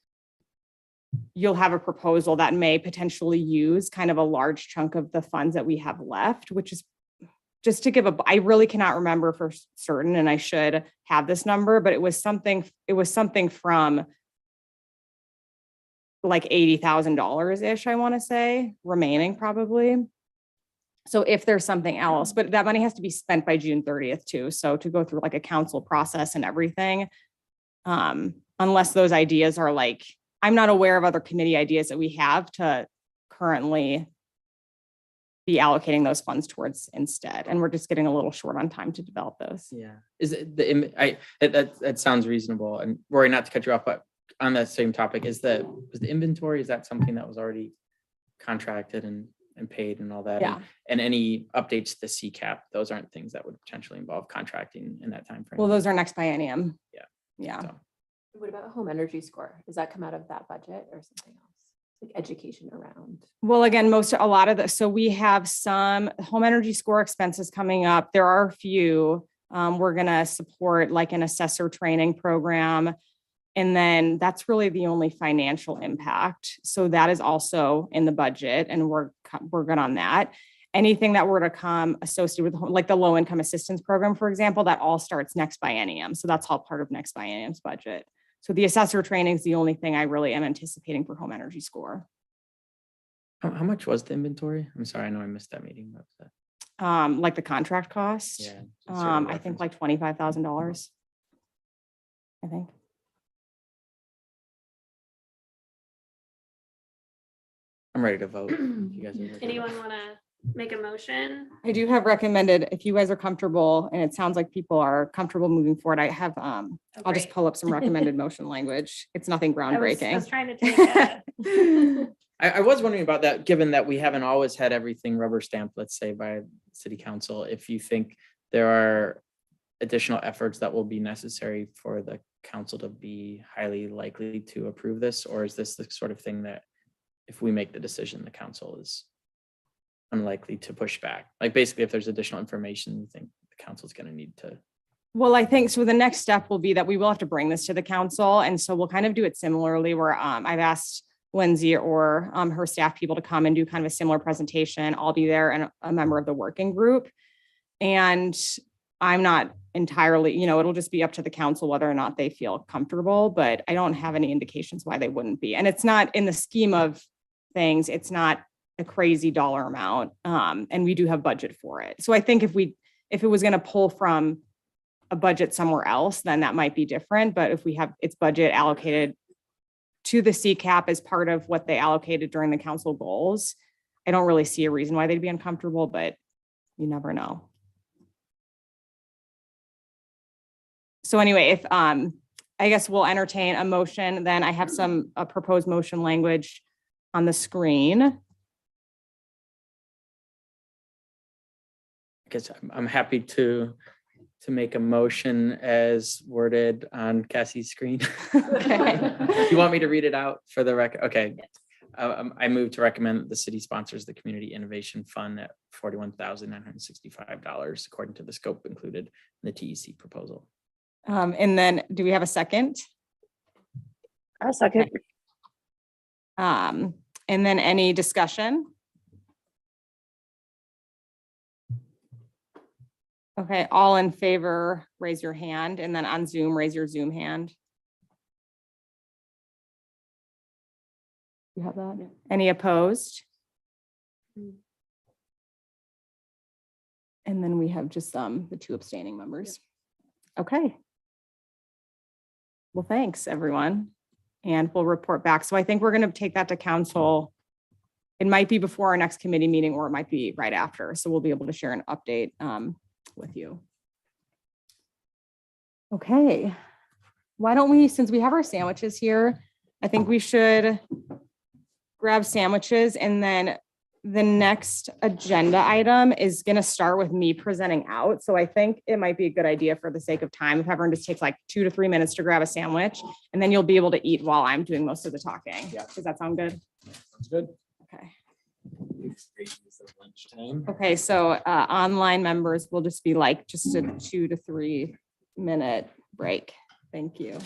you'll have a proposal that may potentially use kind of a large chunk of the funds that we have left, which is just to give I really cannot remember for certain, and I should have this number, but it was something from like $80,000-ish, I want to say, remaining probably. So if there's something else, but that money has to be spent by June 30th too. So to go through like a council process and everything, unless those ideas are like, I'm not aware of other committee ideas that we have to currently be allocating those funds towards instead. And we're just getting a little short on time to develop those. Yeah. Is it that sounds reasonable. And Rory, not to cut you off, but on that same topic, was the inventory, is that something that was already contracted and and paid and all that. Yeah. And any updates to the CCAP, those aren't things that would potentially involve contracting in that time frame. Well, those are next biennium. Yeah. Yeah. So, What about home energy score? Does that come out of that budget or something else? Like education around? Well, again, a lot of the, so we have some home energy score expenses coming up. There are a few. We're gonna support like an assessor training program. And then that's really the only financial impact. So that is also in the budget and we're good on that. Anything that were to come associated with like the low income assistance program, for example, that all starts next biennium. So that's all part of next biennium's budget. So the assessor training is the only thing I really am anticipating for home energy score. how much was the inventory? I'm sorry, I know I missed that meeting. What was that? Like the contract cost. Yeah. just sort of I think reference. like $25,000. I think. I'm ready to vote. You guys are ready. Anyone want to make a motion? I do have recommended, if you guys are comfortable, and it sounds like people are comfortable moving forward, I have, I'll just great. pull up some recommended motion language. It's nothing I was groundbreaking. trying to take a, I was wondering about that, given that we haven't always had everything rubber stamped, let's say, by city council. If you think there are additional efforts that will be necessary for the council to be highly likely to approve this, or is this the sort of thing that if we make the decision, the council is unlikely to push back? Like basically, if there's additional information, you think the council's going to need to. Well, I think so. The next step will be that we will have to bring this to the council. And so we'll kind of do it similarly where I've asked Lindsay or her staff people to come and do kind of a similar presentation. I'll be there and a member of the working group. And I'm not entirely, it'll just be up to the council whether or not they feel comfortable, but I don't have any indications why they wouldn't be. And it's not in the scheme of things, it's not a crazy dollar amount. And we do have budget for it. So I think if it was going to pull from a budget somewhere else, then that might be different. But if we have its budget allocated to the CCAP as part of what they allocated during the council goals, I don't really see a reason why they'd be uncomfortable, but you never know. So anyway, if I guess we'll entertain a motion, then I have some proposed motion language on the screen. I guess I'm happy to make a motion as worded on Cassie's screen. Okay. You want me to read it out for the record? Okay. I move to recommend that the city sponsors the Community Innovation Fund at $41,965 according to the scope included in the TEC proposal. And then do we have a second? I'll second. And then any discussion? Okay, all in favor, raise your hand, and then on Zoom, raise your Zoom hand. You have that? Any opposed? And then we have just the two abstaining members. Okay. Well, thanks, everyone. And we'll report back. So I think we're going to take that to council. It might be before our next committee meeting, or it might be right after. So we'll be able to share an update with you. Okay. Why don't we, since we have our sandwiches here, I think we should grab sandwiches, and then the next agenda item is going to start with me presenting out. So I think it might be a good idea for the sake of time if everyone just takes like 2 to 3 minutes to grab a sandwich, and then you'll be able to eat while I'm doing most of the talking. Yeah. Does that sound good? Sounds good. Okay. Lunchtime. Okay. So online members will just be like just a 2 to 3 minute break. Thank you.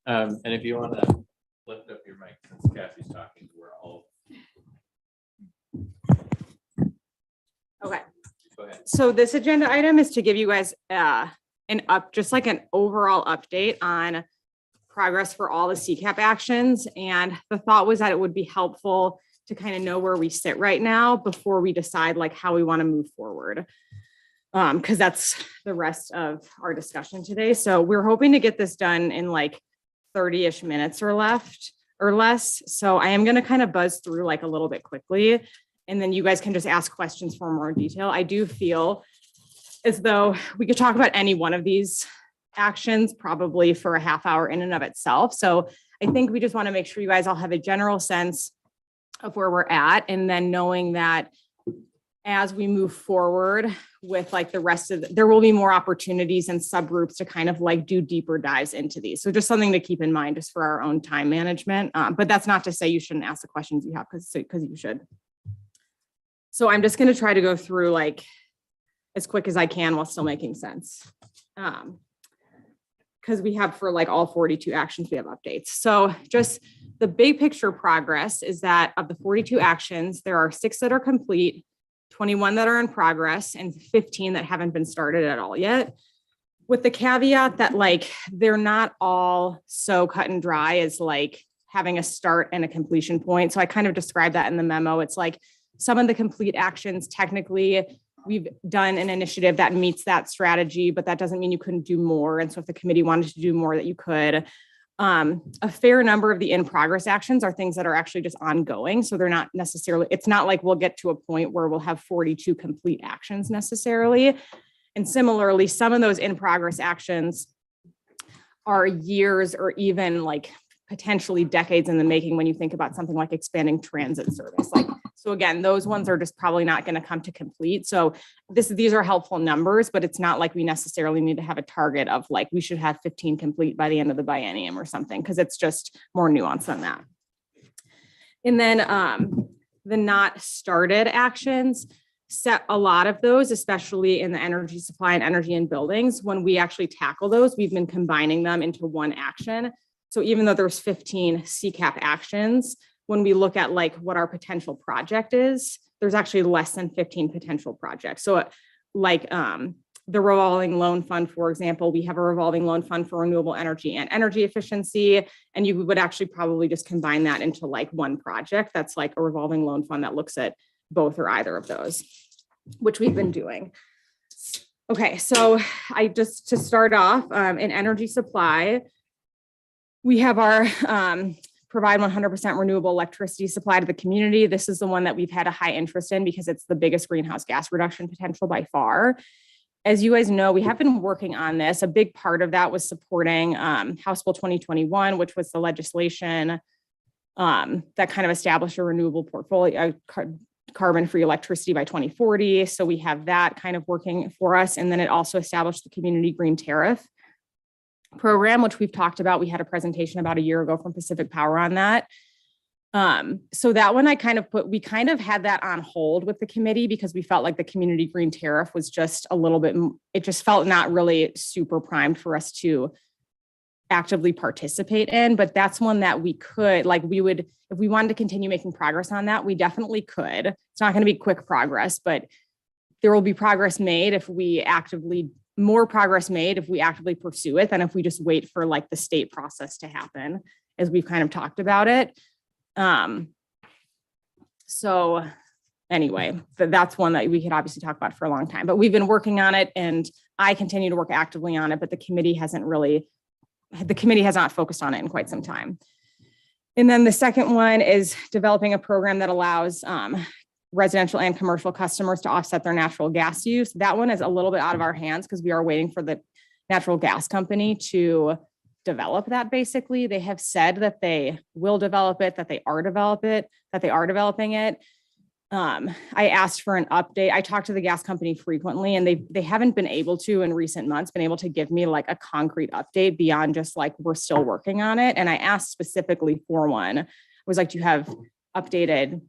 And if you want to lift up your mic since Kathy's talking, we're all. Okay. Go ahead. So this agenda item is to give you guys just like an overall update on progress for all the CCAP actions. And the thought was that it would be helpful to kind of know where we sit right now before we decide like how we want to move forward. Because that's the rest of our discussion today. So we're hoping to get this done in like 30-ish minutes or less. So I am going to kind of buzz through like a little bit quickly, and then you guys can just ask questions for more detail. I do feel as though we could talk about any one of these actions probably for a half hour in and of itself. So I think we just want to make sure you guys all have a general sense of where we're at, and then knowing that as we move forward with like the rest of there will be more opportunities and subgroups to kind of like do deeper dives into these. So just something to keep in mind just for our own time management. But that's not to say you shouldn't ask the questions you have because you should. So I'm just going to try to go through like as quick as I can while still making sense. Because we have for like all 42 actions, we have updates. So just the big picture progress is that of the 42 actions, there are 6 that are complete, 21 that are in progress, and 15 that haven't been started at all yet. With the caveat that like, they're not all so cut and dry as like having a start and a completion point. So I kind of described that in the memo. It's like some of the complete actions, technically, we've done an initiative that meets that strategy, but that doesn't mean you couldn't do more. And so if the committee wanted to do more, that you could. A fair number of the in-progress actions are things that are actually just ongoing. So they're not necessarily, it's not like we'll get to a point where we'll have 42 complete actions necessarily. And similarly, some of those in-progress actions are years or even like potentially decades in the making when you think about something like expanding transit service. Like, so again, those ones are just probably not going to come to complete. So these are helpful numbers, but it's not like we necessarily need to have a target of like, we should have 15 complete by the end of the biennium or something, because it's just more nuanced than that. And then the not started actions, set a lot of those, especially in the energy supply and energy in buildings. When we actually tackle those, we've been combining them into one action. So even though there's 15 CCAP actions, when we look at like what our potential project is, there's actually less than 15 potential projects. So like the revolving loan fund, for example, we have a revolving loan fund for renewable energy and energy efficiency. And you would actually probably just combine that into like one project. That's like a revolving loan fund that looks at both or either of those, which we've been doing. Okay, so to start off, in energy supply, we have our provide 100% renewable electricity supply to the community. This is the one that we've had a high interest in because it's the biggest greenhouse gas reduction potential by far. As you guys know, we have been working on this. A big part of that was supporting House Bill 2021, which was the legislation that kind of established a renewable portfolio, carbon-free electricity by 2040. So we have that kind of working for us. And then it also established the community green tariff program, which we've talked about. We had a presentation about a year ago from Pacific Power on that. So that one we kind of had that on hold with the committee because we felt like the community green tariff was just a little bit, it just felt not really super primed for us to actively participate in, but that's one that we could, like we would, if we wanted to continue making progress on that, we definitely could. It's not going to be quick progress, but there will be progress made if we actively pursue it than if we just wait for like the state process to happen, as we've kind of talked about it. So anyway, that's one that we could obviously talk about for a long time, but we've been working on it and I continue to work actively on it, but the committee has not focused on it in quite some time. And then the second one is developing a program that allows residential and commercial customers to offset their natural gas use. That one is a little bit out of our hands because we are waiting for the natural gas company to develop that. Basically, they have said that they will develop it, that they are developing it. I asked for an update. I talked to the gas company frequently and they haven't been able to in recent months been able to give me like a concrete update beyond just like we're still working on it. And I asked specifically for one. I was like, do you have updated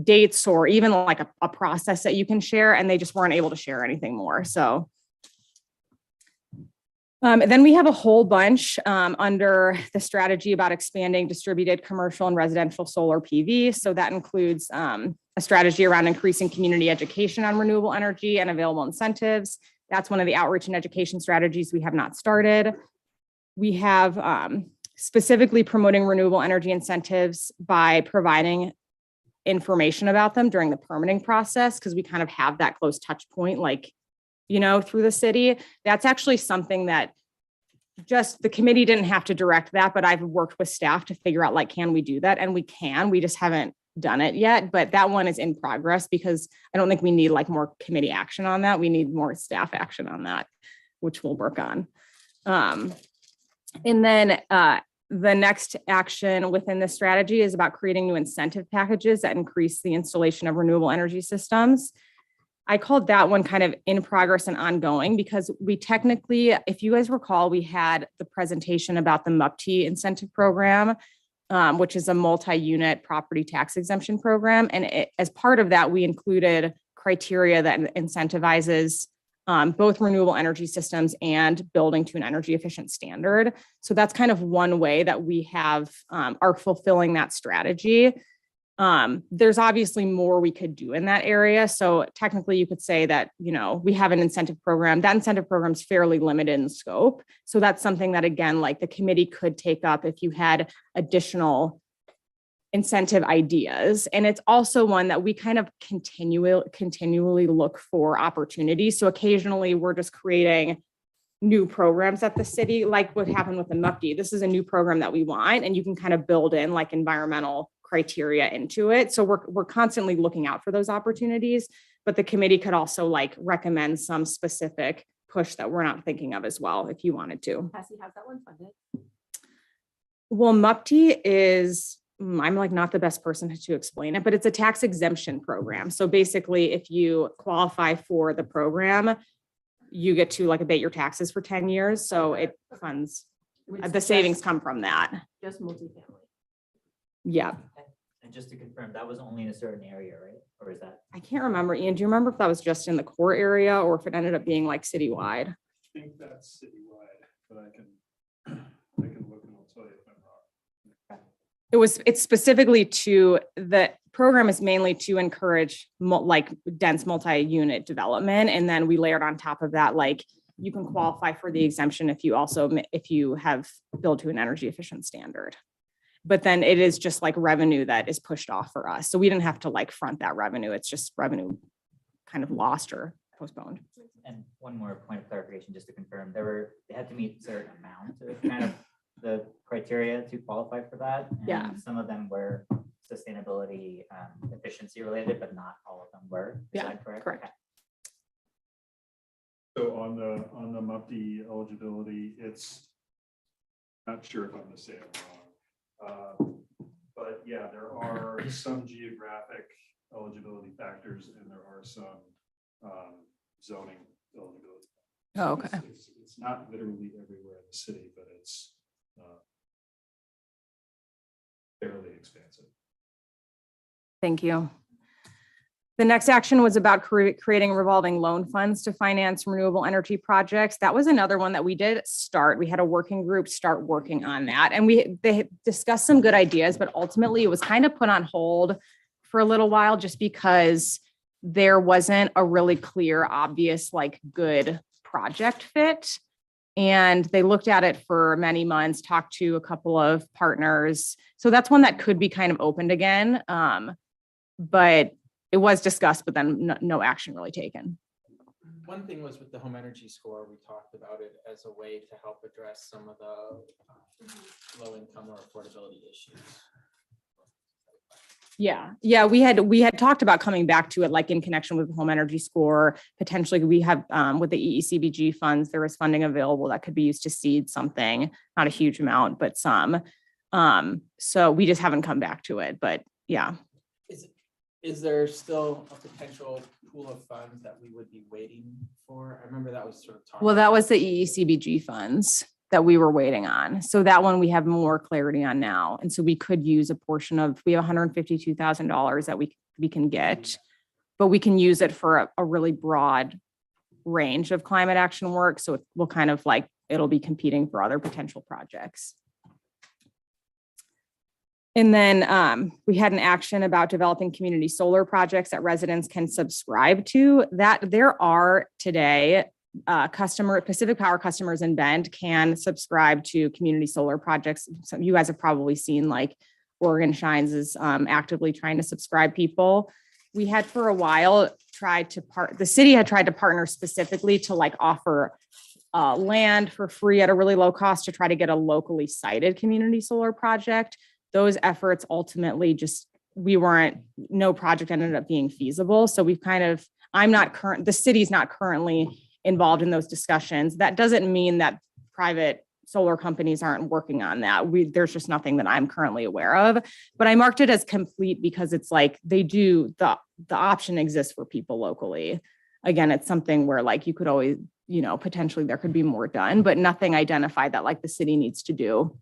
dates or even like a process that you can share? And they just weren't able to share anything more. So And then we have a whole bunch under the strategy about expanding distributed commercial and residential solar PV. So that includes a strategy around increasing community education on renewable energy and available incentives. That's one of the outreach and education strategies we have not started. We have specifically promoting renewable energy incentives by providing information about them during the permitting process, because we kind of have that close touch point, like, through the city. That's actually something that just the committee didn't have to direct that, but I've worked with staff to figure out, like, can we do that? And we can, we just haven't done it yet, but that one is in progress because I don't think we need like more committee action on that. We need more staff action on that, which we'll work on. And then the next action within the strategy is about creating new incentive packages that increase the installation of renewable energy systems. I called that one kind of in progress and ongoing because we technically, if you guys recall, we had the presentation about the MUPT incentive program, which is a multi-unit property tax exemption program. And as part of that, we included criteria that incentivizes both renewable energy systems and building to an energy efficient standard. So that's kind of one way that we have are fulfilling that strategy. There's obviously more we could do in that area. So technically you could say that, we have an incentive program. That incentive program is fairly limited in scope. So that's something that, again, like the committee could take up if you had additional incentive ideas. And it's also one that we kind of continually look for opportunities. So occasionally we're just creating new programs at the city, like what happened with the MUPD. This is a new program that we want, and you can kind of build in like environmental criteria into it. So we're constantly looking out for those opportunities, but the committee could also like recommend some specific push that we're not thinking of as well, if you wanted to. Cassie, how's that one funded? Well, MUPT is, I'm like not the best person to explain it, but it's a tax exemption program. So basically, if you qualify for the program, you get to like abate your taxes for 10 years. So it funds, the savings come from that. Just multifamily. Yeah. And just to confirm, that was only in a certain area, right? Or is that? I can't remember. Ian, do you remember if that was just in the core area or if it ended up being like citywide? I think that's citywide, but I can look and I'll tell you if I'm wrong. It's specifically the program is mainly to encourage like dense multi-unit development. And then we layered on top of that, like you can qualify for the exemption if you have built to an energy efficient standard. But then it is just like revenue that is pushed off for us. So we didn't have to like front that revenue. It's just revenue kind of lost or postponed. And one more point of clarification, just to confirm, they had to meet certain amounts of kind of the criteria to qualify for that. And yeah. Some of them were sustainability, efficiency related, but not all of them were. Is that correct? Correct. Okay. So on the MUPT eligibility, it's not sure if I'm gonna say it wrong. But yeah, there are some geographic eligibility factors and there are some zoning eligibility. Oh, okay. It's not literally everywhere in the city, but it's fairly expansive. Thank you. The next action was about creating revolving loan funds to finance renewable energy projects. That was another one that we did start. We had a working group start working on that. And they discussed some good ideas, but ultimately it was kind of put on hold for a little while just because there wasn't a really clear, obvious, like good project fit. And they looked at it for many months, talked to a couple of partners. So that's one that could be kind of opened again. But it was discussed, but then no action really taken. One thing was with the home energy score, we talked about it as a way to help address some of the low income or affordability issues. Yeah, we had talked about coming back to it, like in connection with the home energy score. Potentially, we have with the EECBG funds, there is funding available that could be used to seed something, not a huge amount, but some. So we just haven't come back to it, but yeah. Is there still a potential pool of funds that we would be waiting for? I remember that was sort of talked. Well, that was the EECBG funds that we were waiting on. So that one we have more clarity on now. And so we could use a portion of, we have $152,000 that we can get, but we can use it for a really broad range of climate action work. So it will kind of like it'll be competing for other potential projects. And then we had an action about developing community solar projects that residents can subscribe to. That there are today Pacific Power customers in Bend can subscribe to community solar projects. So you guys have probably seen like Oregon Shines is actively trying to subscribe people. We had for a while the city had tried to partner specifically to like offer land for free at a really low cost to try to get a locally sited community solar project. Those efforts ultimately no project ended up being feasible. So we've the city's not currently involved in those discussions. That doesn't mean that private solar companies aren't working on that. There's just nothing that I'm currently aware of, but I marked it as complete because it's like the option exists for people locally. Again, it's something where like you could always, potentially there could be more done, but nothing identified that like the city needs to do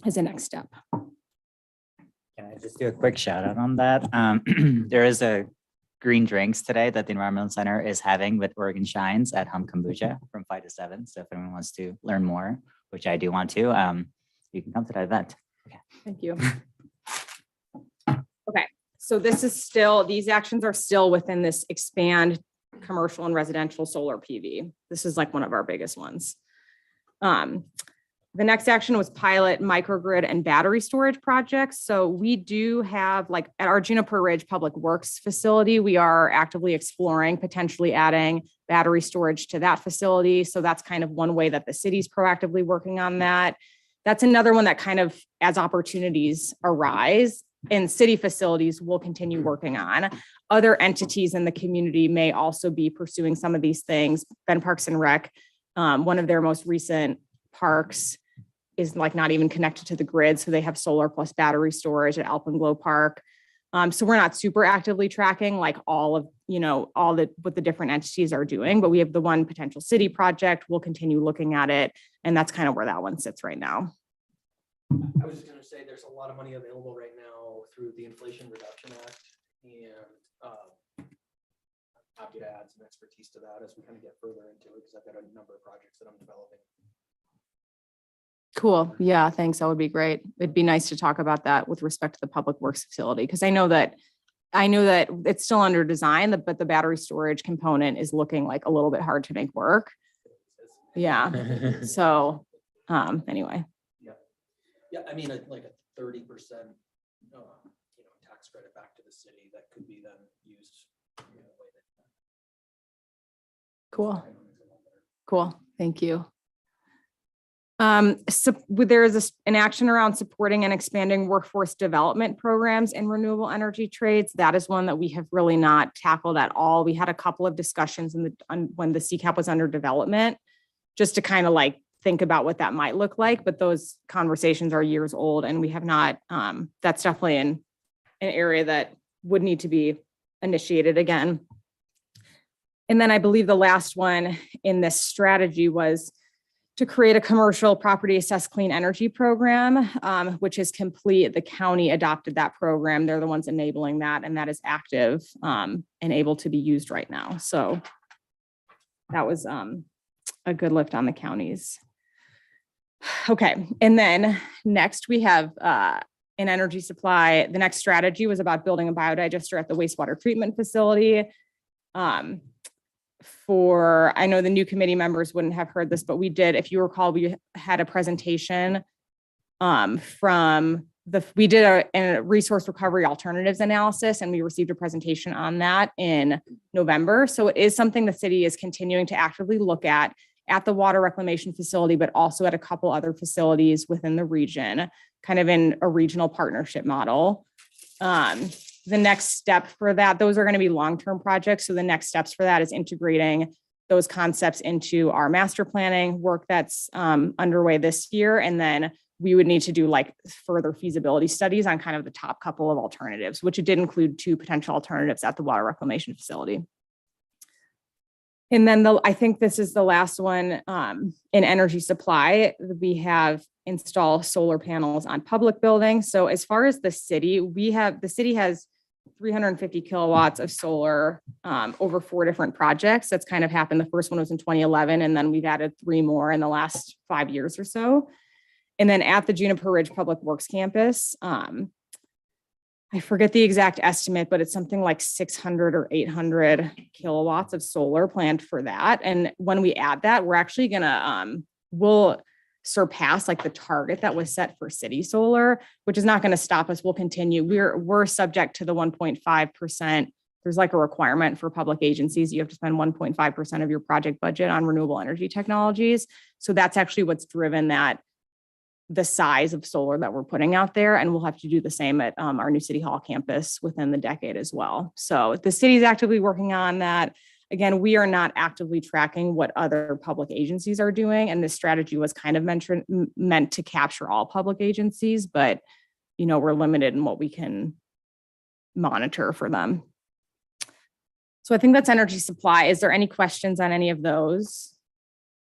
as a next step. Can I just do a quick shout out on that? There is a green drinks today that the Environmental Center is having with Oregon Shines at Hum Kombucha from 5 to 7. So if anyone wants to learn more, which I do want to, you can come to that event. Okay. Thank you. Okay, so these actions are still within this expand commercial and residential solar PV. This is like one of our biggest ones. The next action was pilot microgrid and battery storage projects. So we do have like at our Juniper Ridge Public Works facility, we are actively exploring potentially adding battery storage to that facility. So that's kind of one way that the city's proactively working on that. That's another one that kind of as opportunities arise in city facilities, we'll continue working on. Other entities in the community may also be pursuing some of these things. Bend Parks and Rec, one of their most recent parks is like not even connected to the grid. So they have solar plus battery storage at Alpenglow Park. So we're not super actively tracking like what the different entities are doing, but we have the one potential city project. We'll continue looking at it. And that's kind of where that one sits right now. I was just going to say there's a lot of money available right now through the Inflation Reduction Act, and happy to add some expertise to that as we kind of get further into it because I've got a number of projects that I'm developing. Cool. Yeah, thanks. That would be great. It'd be nice to talk about that with respect to the public works facility because I know that it's still under design, but the battery storage component is looking like a little bit hard to make work. Yeah. So anyway. Yeah, I mean, like a 30% tax credit back to the city that could be then used. Cool. Thank you. So there is an action around supporting and expanding workforce development programs in renewable energy trades. That is one that we have really not tackled at all. We had a couple of discussions when the CCAP was under development, just to kind of like think about what that might look like. But those conversations are years old, and we have not. That's definitely an area that would need to be initiated again. And then I believe the last one in this strategy was to create a commercial property assessed clean energy program, which is complete. The county adopted that program. They're the ones enabling that, and that is active and able to be used right now. So that was a good lift on the counties. Okay, and then next we have in energy supply. The next strategy was about building a biodigester at the wastewater treatment facility. I know the new committee members wouldn't have heard this, but we did, if you recall, we had a presentation we did a resource recovery alternatives analysis, and we received a presentation on that in November. So it is something the city is continuing to actively look at the water reclamation facility, but also at a couple other facilities within the region, kind of in a regional partnership model. The next step for that, those are going to be long-term projects. So the next steps for that is integrating those concepts into our master planning work that's underway this year. And then we would need to do like further feasibility studies on kind of the top couple of alternatives, which it did include 2 potential alternatives at the water reclamation facility. And then I think this is the last one in energy supply. We have installed solar panels on public buildings. So as far as the city, the city has 350 kilowatts of solar over 4 different projects. That's kind of happened. The first one was in 2011, and then we've added 3 more in the last 5 years or so. And then at the Juniper Ridge Public Works campus, I forget the exact estimate, but it's something like 600 or 800 kilowatts of solar planned for that. And when we add that, we're actually gonna, we'll surpass like the target that was set for city solar, which is not gonna stop us. We'll continue. We're subject to the 1.5%. There's like a requirement for public agencies. You have to spend 1.5% of your project budget on renewable energy technologies. So that's actually what's driven the size of solar that we're putting out there. And we'll have to do the same at our new City Hall campus within the decade as well. So the city is actively working on that. Again, we are not actively tracking what other public agencies are doing. And this strategy was kind of meant to capture all public agencies, but we're limited in what we can monitor for them. So I think that's energy supply. Is there any questions on any of those?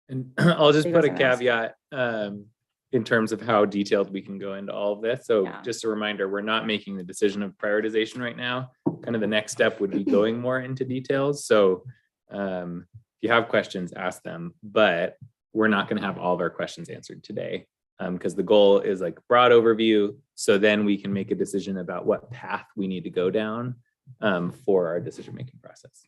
And I'll just You put a guys can ask. caveat in terms of how detailed we can go into all of this. So Yeah. just a reminder, we're not making the decision of prioritization right now. Kind of the next step would be going more into details. So if you have questions, ask them, but we're not going to have all of our questions answered today because the goal is like broad overview. So then we can make a decision about what path we need to go down for our decision-making process.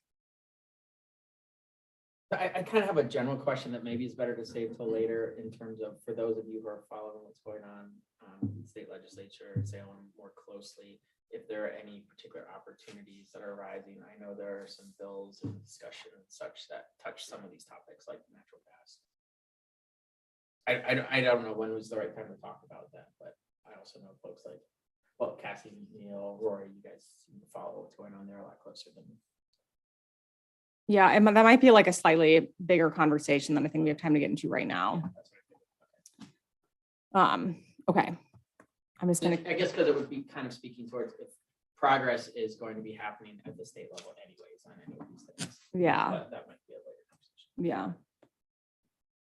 I kind of have a general question that maybe is better to save till later in terms of, for those of you who are following what's going on in the state legislature, Salem more closely, if there are any particular opportunities that are arising. I know there are some bills and discussion and such that touch some of these topics like natural gas. I don't know when was the right time to talk about that, but I also know folks like, well, Cassie, Neil, Rory, you guys seem to follow what's going on there a lot closer than me. Yeah, and that might be like a slightly bigger conversation than I think we have time to get into right now. Okay. I'm just gonna. I guess because it would be kind of speaking towards if progress is going to be happening at the state level anyways on any of these things. Yeah. That might be a later conversation. Yeah.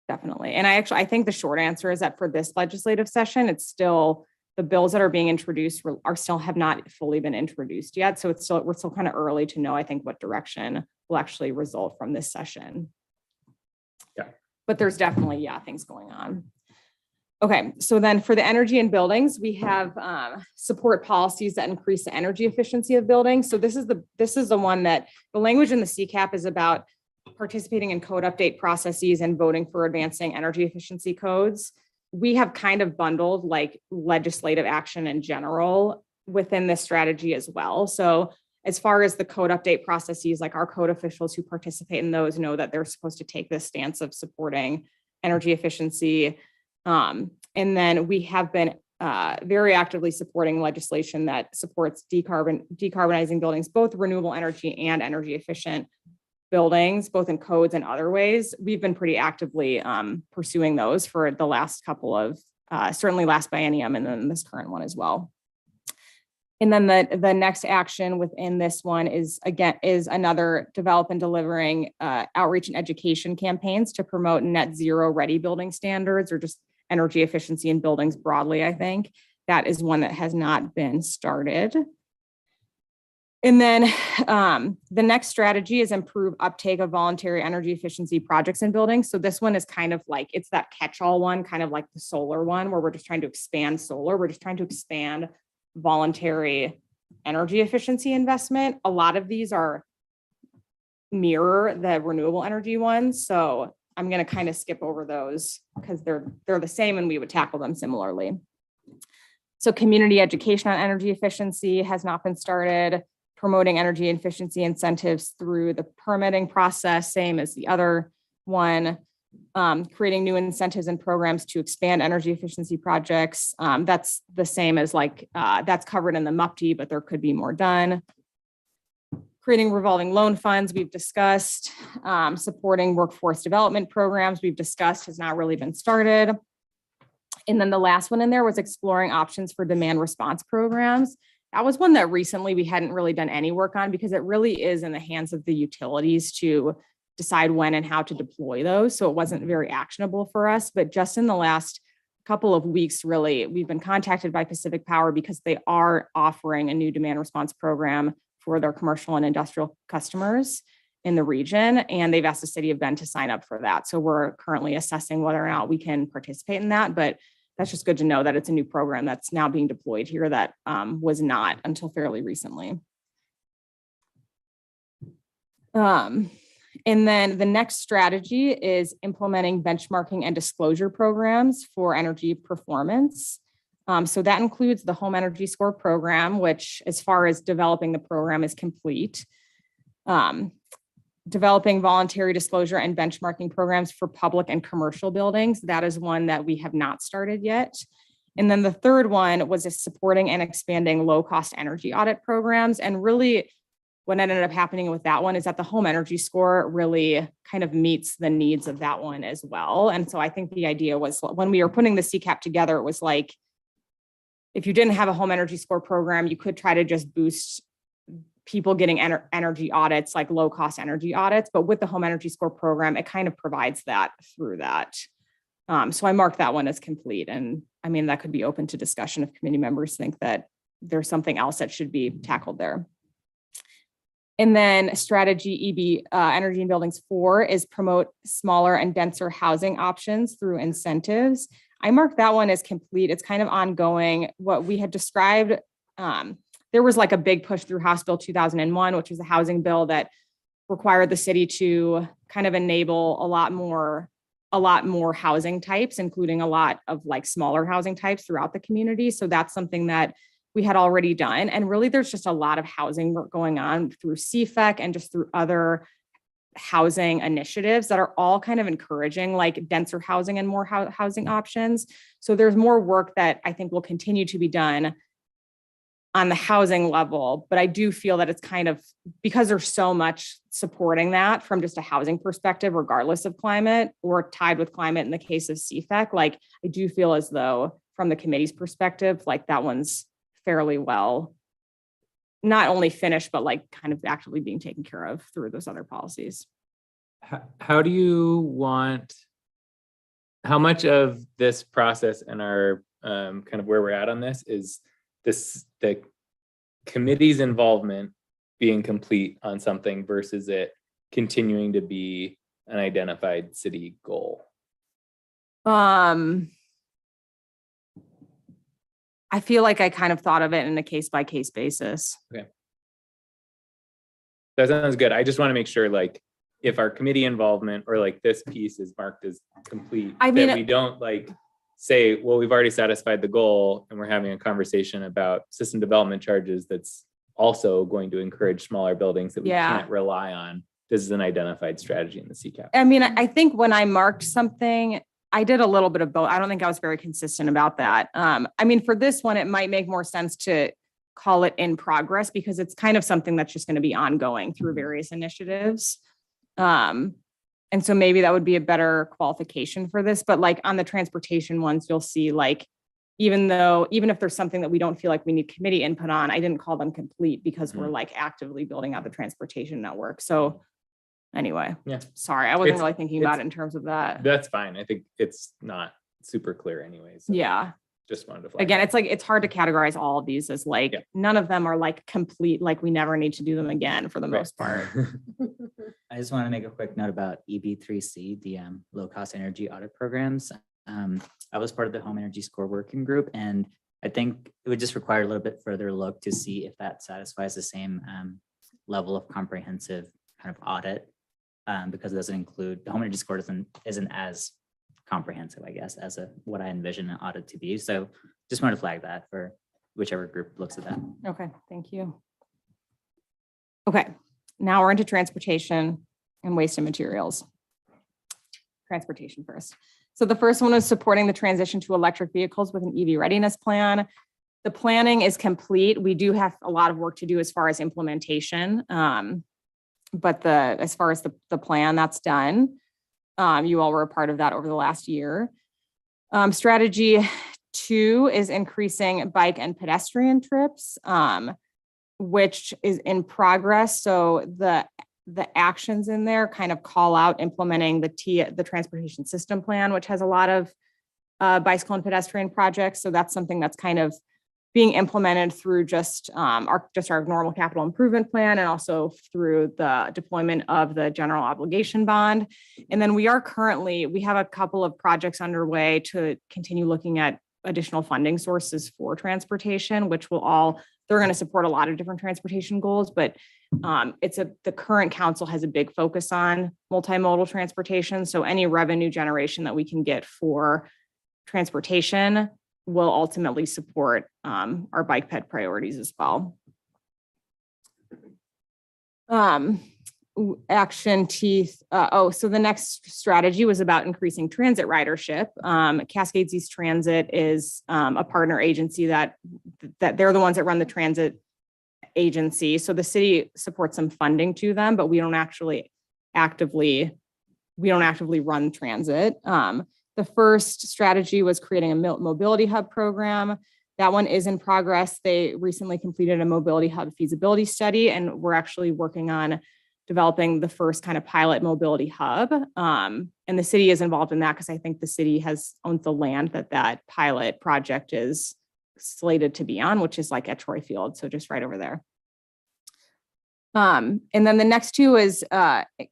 Definitely. And I think the short answer is that for this legislative session, it's still the bills that are being introduced have not fully been introduced yet. So we're still kind of early to know, I think, what direction will actually result from this session. Yeah. But there's definitely, things going on. Okay, so then for the energy in buildings, we have support policies that increase the energy efficiency of buildings. So this is the one that the language in the CCAP is about participating in code update processes and voting for advancing energy efficiency codes. We have kind of bundled like legislative action in general within this strategy as well. So as far as the code update processes, like our code officials who participate in those know that they're supposed to take this stance of supporting energy efficiency. And then we have been very actively supporting legislation that supports decarbonizing buildings, both renewable energy and energy efficient buildings, both in codes and other ways. We've been pretty actively pursuing those for the last couple of, certainly last biennium and then this current one as well. And then the next action within this one is another develop and delivering outreach and education campaigns to promote net zero ready building standards or just energy efficiency in buildings broadly, I think. That is one that has not been started. And then the next strategy is improve uptake of voluntary energy efficiency projects in buildings. So this one is kind of like, it's that catch-all one, kind of like the solar one, where we're just trying to expand solar. We're just trying to expand voluntary energy efficiency investment. A lot of these mirror the renewable energy ones. So I'm going to kind of skip over those because they're the same and we would tackle them similarly. So community education on energy efficiency has not been started. Promoting energy efficiency incentives through the permitting process, same as the other one. Creating new incentives and programs to expand energy efficiency projects. That's the same as that's covered in the MUPD, but there could be more done. Creating revolving loan funds, we've discussed. Supporting workforce development programs, we've discussed, has not really been started. And then the last one in there was exploring options for demand response programs. That was one that recently we hadn't really done any work on because it really is in the hands of the utilities to decide when and how to deploy those. So it wasn't very actionable for us, but just in the last couple of weeks, really, we've been contacted by Pacific Power because they are offering a new demand response program for their commercial and industrial customers in the region. And they've asked the city of Bend to sign up for that. So we're currently assessing whether or not we can participate in that, but that's just good to know that it's a new program that's now being deployed here that was not until fairly recently. And then the next strategy is implementing benchmarking and disclosure programs for energy performance. So that includes the Home Energy Score program, which as far as developing the program is complete. Developing voluntary disclosure and benchmarking programs for public and commercial buildings. That is one that we have not started yet. And then the third one was supporting and expanding low-cost energy audit programs. And really what ended up happening with that one is that the Home Energy Score really kind of meets the needs of that one as well. And so I think the idea was when we were putting the CCAP together, it was like, if you didn't have a Home Energy Score program, you could try to just boost people getting energy audits, like low cost energy audits. But with the Home Energy Score program, it kind of provides that through that. So I marked that one as complete. And I mean, that could be open to discussion if committee members think that there's something else that should be tackled there. And then strategy EB, Energy and Buildings 4 is promote smaller and denser housing options through incentives. I marked that one as complete. It's kind of ongoing. What we had described, there was like a big push through House Bill 2001, which was a housing bill that required the city to kind of enable a lot more housing types, including a lot of like smaller housing types throughout the community. So that's something that we had already done. And really there's just a lot of housing work going on through CFEC and just through other housing initiatives that are all kind of encouraging like denser housing and more housing options. So there's more work that I think will continue to be done on the housing level, but I do feel that it's kind of, because there's so much supporting that from just a housing perspective, regardless of climate or tied with climate in the case of CFEC, like I do feel as though from the committee's perspective, like that one's fairly well, not only finished, but like kind of actually being taken care of through those other policies. How do you want, how much of this process and our kind of where we're at on this is the committee's involvement being complete on something versus it continuing to be an identified city goal? I feel like I kind of thought of it in a case by case basis. Okay. That sounds good. I just want to make sure like if our committee involvement or like this piece is marked as complete, I mean, that we don't like say, well, we've already satisfied the goal and we're having a conversation about system development charges that's also going to encourage smaller buildings that we can't rely on. This is an identified strategy in the CCAP. I mean, I think when I marked something, I did a little bit of both. I don't think I was very consistent about that. I mean, for this one, it might make more sense to call it in progress because it's kind of something that's just going to be ongoing through various initiatives. And so maybe that would be a better qualification for this, but like on the transportation ones, you'll see like, even if there's something that we don't feel like we need committee input on, I didn't call them complete because we're like actively building out the transportation network. So anyway, sorry, I wasn't really thinking about it in terms of that. That's fine. I think it's not super clear anyways. So yeah. Just wanted to flag Again, that. it's like, it's hard to categorize all of these as like, none of them are like complete, like we never need to do them again for the most part. I just want to make a quick note about EB3C, the low cost energy audit programs. I was part of the Home Energy Score working group, and I think it would just require a little bit further look to see if that satisfies the same level of comprehensive kind of audit, because it doesn't include, the Home Energy Score isn't as comprehensive, I guess, as what I envision an audit to be. So just want to flag that for whichever group looks at that. Okay, thank you. Okay, now we're into transportation and waste and materials. Transportation first. So the first one is supporting the transition to electric vehicles with an EV readiness plan. The planning is complete. We do have a lot of work to do as far as implementation. But as far as the plan, that's done. You all were a part of that over the last year. Strategy 2 is increasing bike and pedestrian trips, which is in progress. So the actions in there kind of call out implementing the transportation system plan, which has a lot of bicycle and pedestrian projects. So that's something that's kind of being implemented through just our normal capital improvement plan and also through the deployment of the general obligation bond. And then we have a couple of projects underway to continue looking at additional funding sources for transportation, which they're going to support a lot of different transportation goals, but the current council has a big focus on multimodal transportation. So any revenue generation that we can get for transportation will ultimately support our bike ped priorities as well. Action teeth. So the next strategy was about increasing transit ridership. Cascades East Transit is a partner agency that they're the ones that run the transit agency. So the city supports some funding to them, but we don't actually actively run transit. The first strategy was creating a mobility hub program. That one is in progress. They recently completed a mobility hub feasibility study, and we're actually working on developing the first kind of pilot mobility hub. And the city is involved in that because I think the city owns the land that pilot project is slated to be on, which is like at Troy Field. So just right over there. And then the next two is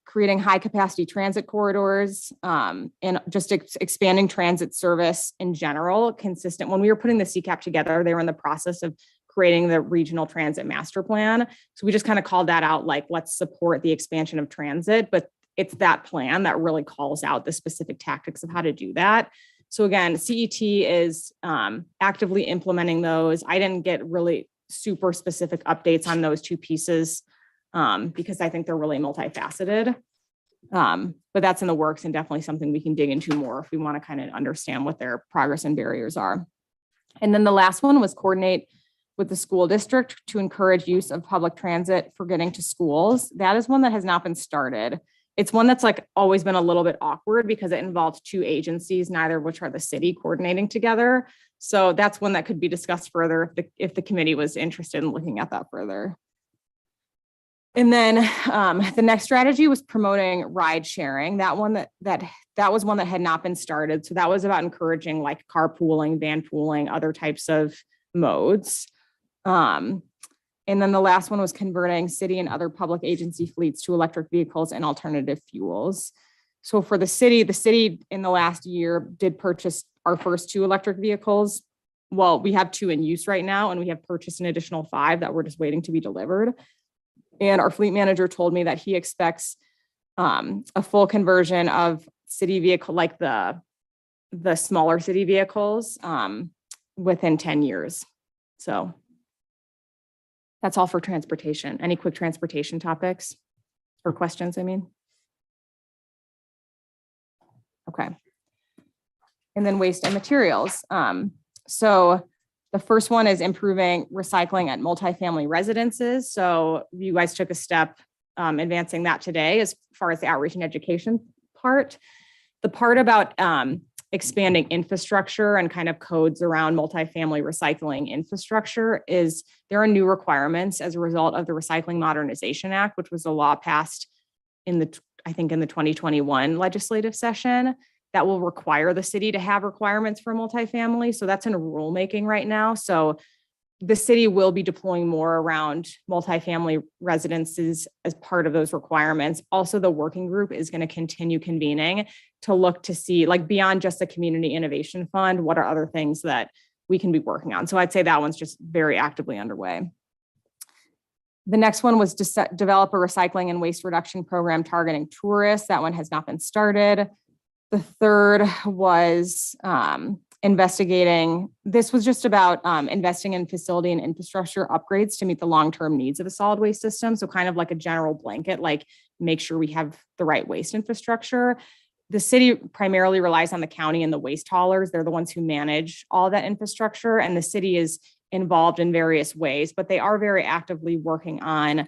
creating high capacity transit corridors and just expanding transit service in general, consistent. When we were putting the CCAP together, they were in the process of creating the regional transit master plan. So we just kind of called that out, like, let's support the expansion of transit, but it's that plan that really calls out the specific tactics of how to do that. So again, CET is actively implementing those. I didn't get really super specific updates on those two pieces because I think they're really multifaceted. But that's in the works and definitely something we can dig into more if we want to kind of understand what their progress and barriers are. And then the last one was coordinate with the school district to encourage use of public transit for getting to schools. That is one that has not been started. It's one that's like always been a little bit awkward because it involves two agencies, neither of which are the city, coordinating together. So that's one that could be discussed further if the committee was interested in looking at that further. And then the next strategy was promoting ride sharing. That was one that had not been started. So that was about encouraging like carpooling, van pooling, other types of modes. And then the last one was converting city and other public agency fleets to electric vehicles and alternative fuels. So for the city in the last year did purchase our first 2 electric vehicles. Well, we have 2 in use right now, and we have purchased an additional 5 that we're just waiting to be delivered. And our fleet manager told me that he expects a full conversion of city vehicle, like the smaller city vehicles within 10 years. So that's all for transportation. Any quick transportation topics or questions, I mean? Okay. And then waste and materials. So the first one is improving recycling at multifamily residences. So you guys took a step advancing that today as far as the outreach and education part. The part about expanding infrastructure and kind of codes around multifamily recycling infrastructure is there are new requirements as a result of the Recycling Modernization Act, which was a law passed in the 2021 legislative session that will require the city to have requirements for multifamily. So that's in rulemaking right now. So the city will be deploying more around multifamily residences as part of those requirements. Also, the working group is going to continue convening to look to see, like, beyond just the Community Innovation Fund, what are other things that we can be working on. So I'd say that one's just very actively underway. The next one was to develop a recycling and waste reduction program targeting tourists. That one has not been started. The third was investigating. This was just about investing in facility and infrastructure upgrades to meet the long-term needs of the solid waste system. So kind of like a general blanket, like make sure we have the right waste infrastructure. The city primarily relies on the county and the waste haulers. They're the ones who manage all that infrastructure, and the city is involved in various ways, but they are very actively working on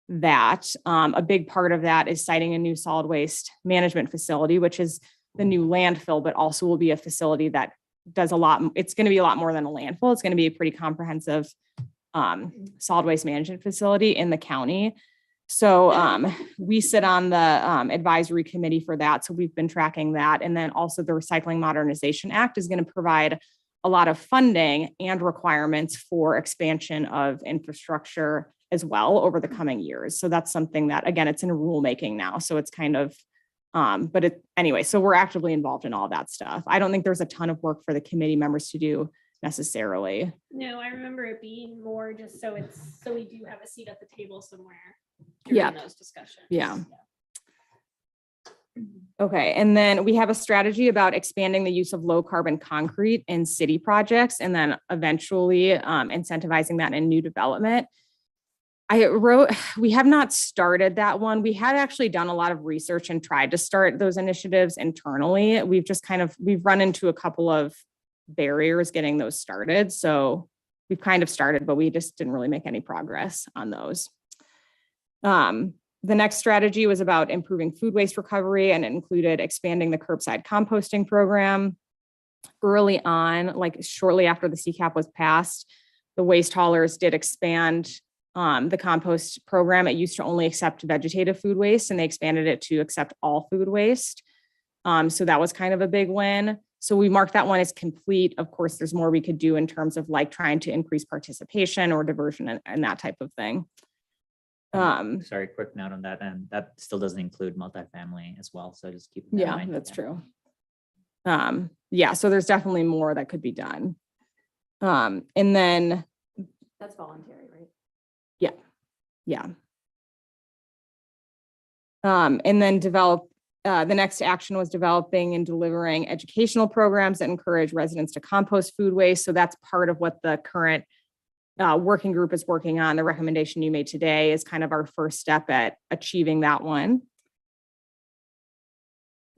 that. A big part of that is citing a new solid waste management facility, which is the new landfill, but also will be a facility that does a lot. It's going to be a lot more than a landfill. It's going to be a pretty comprehensive solid waste management facility in the county. So we sit on the advisory committee for that. So we've been tracking that. And then also the Recycling Modernization Act is going to provide a lot of funding and requirements for expansion of infrastructure as well over the coming years. So that's something that, again, it's in rulemaking now. So it's kind of, anyway, so we're actively involved in all that stuff. I don't think there's a ton of work for the committee members to do necessarily. No, I remember it being more just so we do have a seat at the table somewhere Yeah. during those discussions. Yeah. Okay, and then we have a strategy about expanding the use of low carbon concrete in city projects and then eventually incentivizing that in new development. We have not started that one. We had actually done a lot of research and tried to start those initiatives internally. We've run into a couple of barriers getting those started. So we've kind of started, but we just didn't really make any progress on those. The next strategy was about improving food waste recovery, and it included expanding the curbside composting program. Early on, like shortly after the CCAP was passed, the waste haulers did expand the compost program. It used to only accept vegetative food waste, and they expanded it to accept all food waste. So that was kind of a big win. So we marked that one as complete. Of course, there's more we could do in terms of like trying to increase participation or diversion and that type of thing. Sorry, quick note on that, and that still doesn't include multifamily as well. So just keep that in mind. That's true. Yeah, so there's definitely more that could be done. And then That's voluntary, right? yeah. And then the next action was developing and delivering educational programs that encourage residents to compost food waste. So that's part of what the current working group is working on. The recommendation you made today is kind of our first step at achieving that one.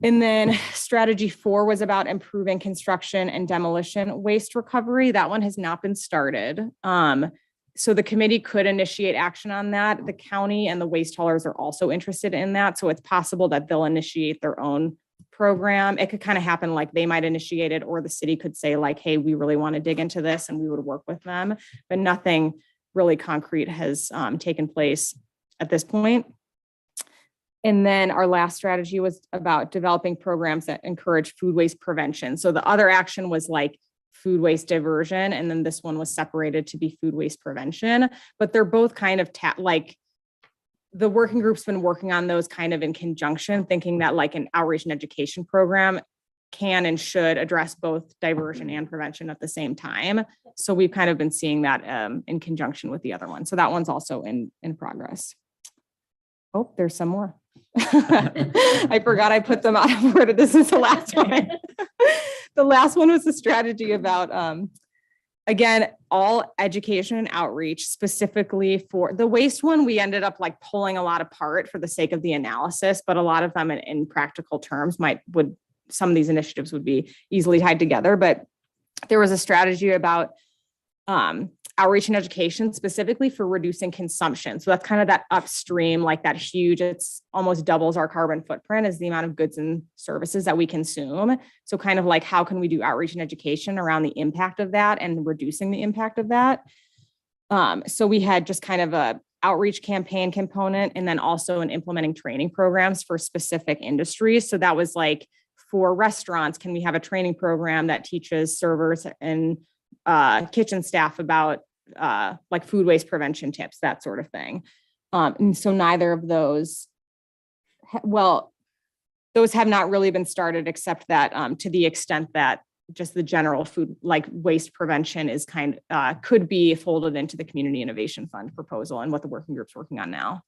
And then strategy 4 was about improving construction and demolition waste recovery. That one has not been started. So the committee could initiate action on that. The county and the waste haulers are also interested in that. So it's possible that they'll initiate their own program. It could kind of happen like they might initiate it, or the city could say like, hey, we really want to dig into this, and we would work with them. But nothing really concrete has taken place at this point. And then our last strategy was about developing programs that encourage food waste prevention. So the other action was like food waste diversion, and then this one was separated to be food waste prevention. But they're both kind of like the working group's been working on those kind of in conjunction, thinking that like an outreach and education program can and should address both diversion and prevention at the same time. So we've kind of been seeing that in conjunction with the other one. So that one's also in progress. Oh, there's some more. I forgot I put them out of order. This is the last one. The last one was a strategy about, again, all education and outreach specifically for the waste one. We ended up like pulling a lot apart for the sake of the analysis, but a lot of them in practical terms some of these initiatives would be easily tied together. But there was a strategy about outreach and education specifically for reducing consumption. So that's kind of that upstream, like that huge, it's almost doubles our carbon footprint is the amount of goods and services that we consume. So kind of like, how can we do outreach and education around the impact of that and reducing the impact of that? So we had just kind of a outreach campaign component, and then also in implementing training programs for specific industries. So that was like, for restaurants, can we have a training program that teaches servers and kitchen staff about like food waste prevention tips, that sort of thing. And so neither of those, those have not really been started, except that to the extent that just the general food like waste prevention is could be folded into the Community Innovation Fund proposal and what the working group's working on now.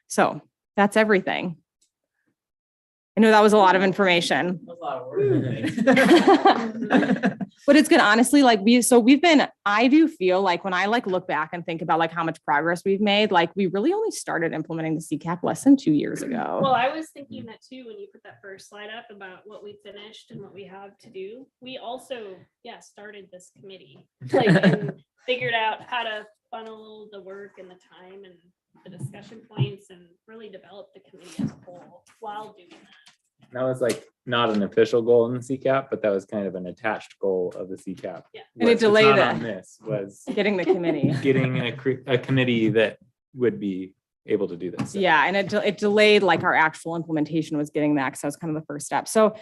So that's everything. I know that was a lot of information. But it's good, honestly, like I do feel like when I like look back and think about like how much progress we've made, like we really only started implementing the CCAP less than 2 years ago. Well, I was thinking that too, when you put that first slide up about what we finished and what we have to do. We also, started this committee, like, and figured out how to funnel the work and the time and the discussion points and really develop the committee as a whole while doing that. That was like not an official goal in the CCAP, but that was kind of an attached goal of the CCAP. Yeah. And it delayed on this was getting the committee. Getting a committee that would be able to do this. So. Yeah, and it delayed like our actual implementation was getting that, because that was kind of the first step. So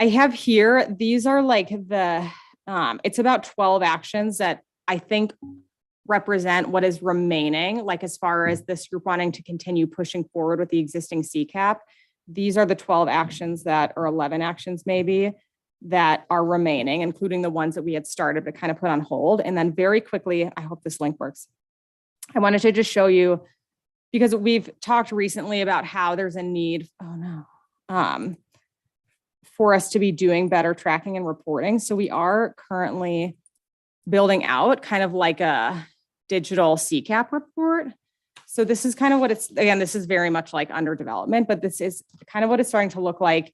I have here, these are like it's about 12 actions that I think represent what is remaining, like as far as this group wanting to continue pushing forward with the existing CCAP. These are the 12 actions or 11 actions maybe, that are remaining, including the ones that we had started but kind of put on hold. And then very quickly, I hope this link works. I wanted to just show you, because we've talked recently about how there's a need, for us to be doing better tracking and reporting. So we are currently building out kind of like a digital CCAP report. So this is kind of what this is very much like under development, but this is kind of what it's starting to look like.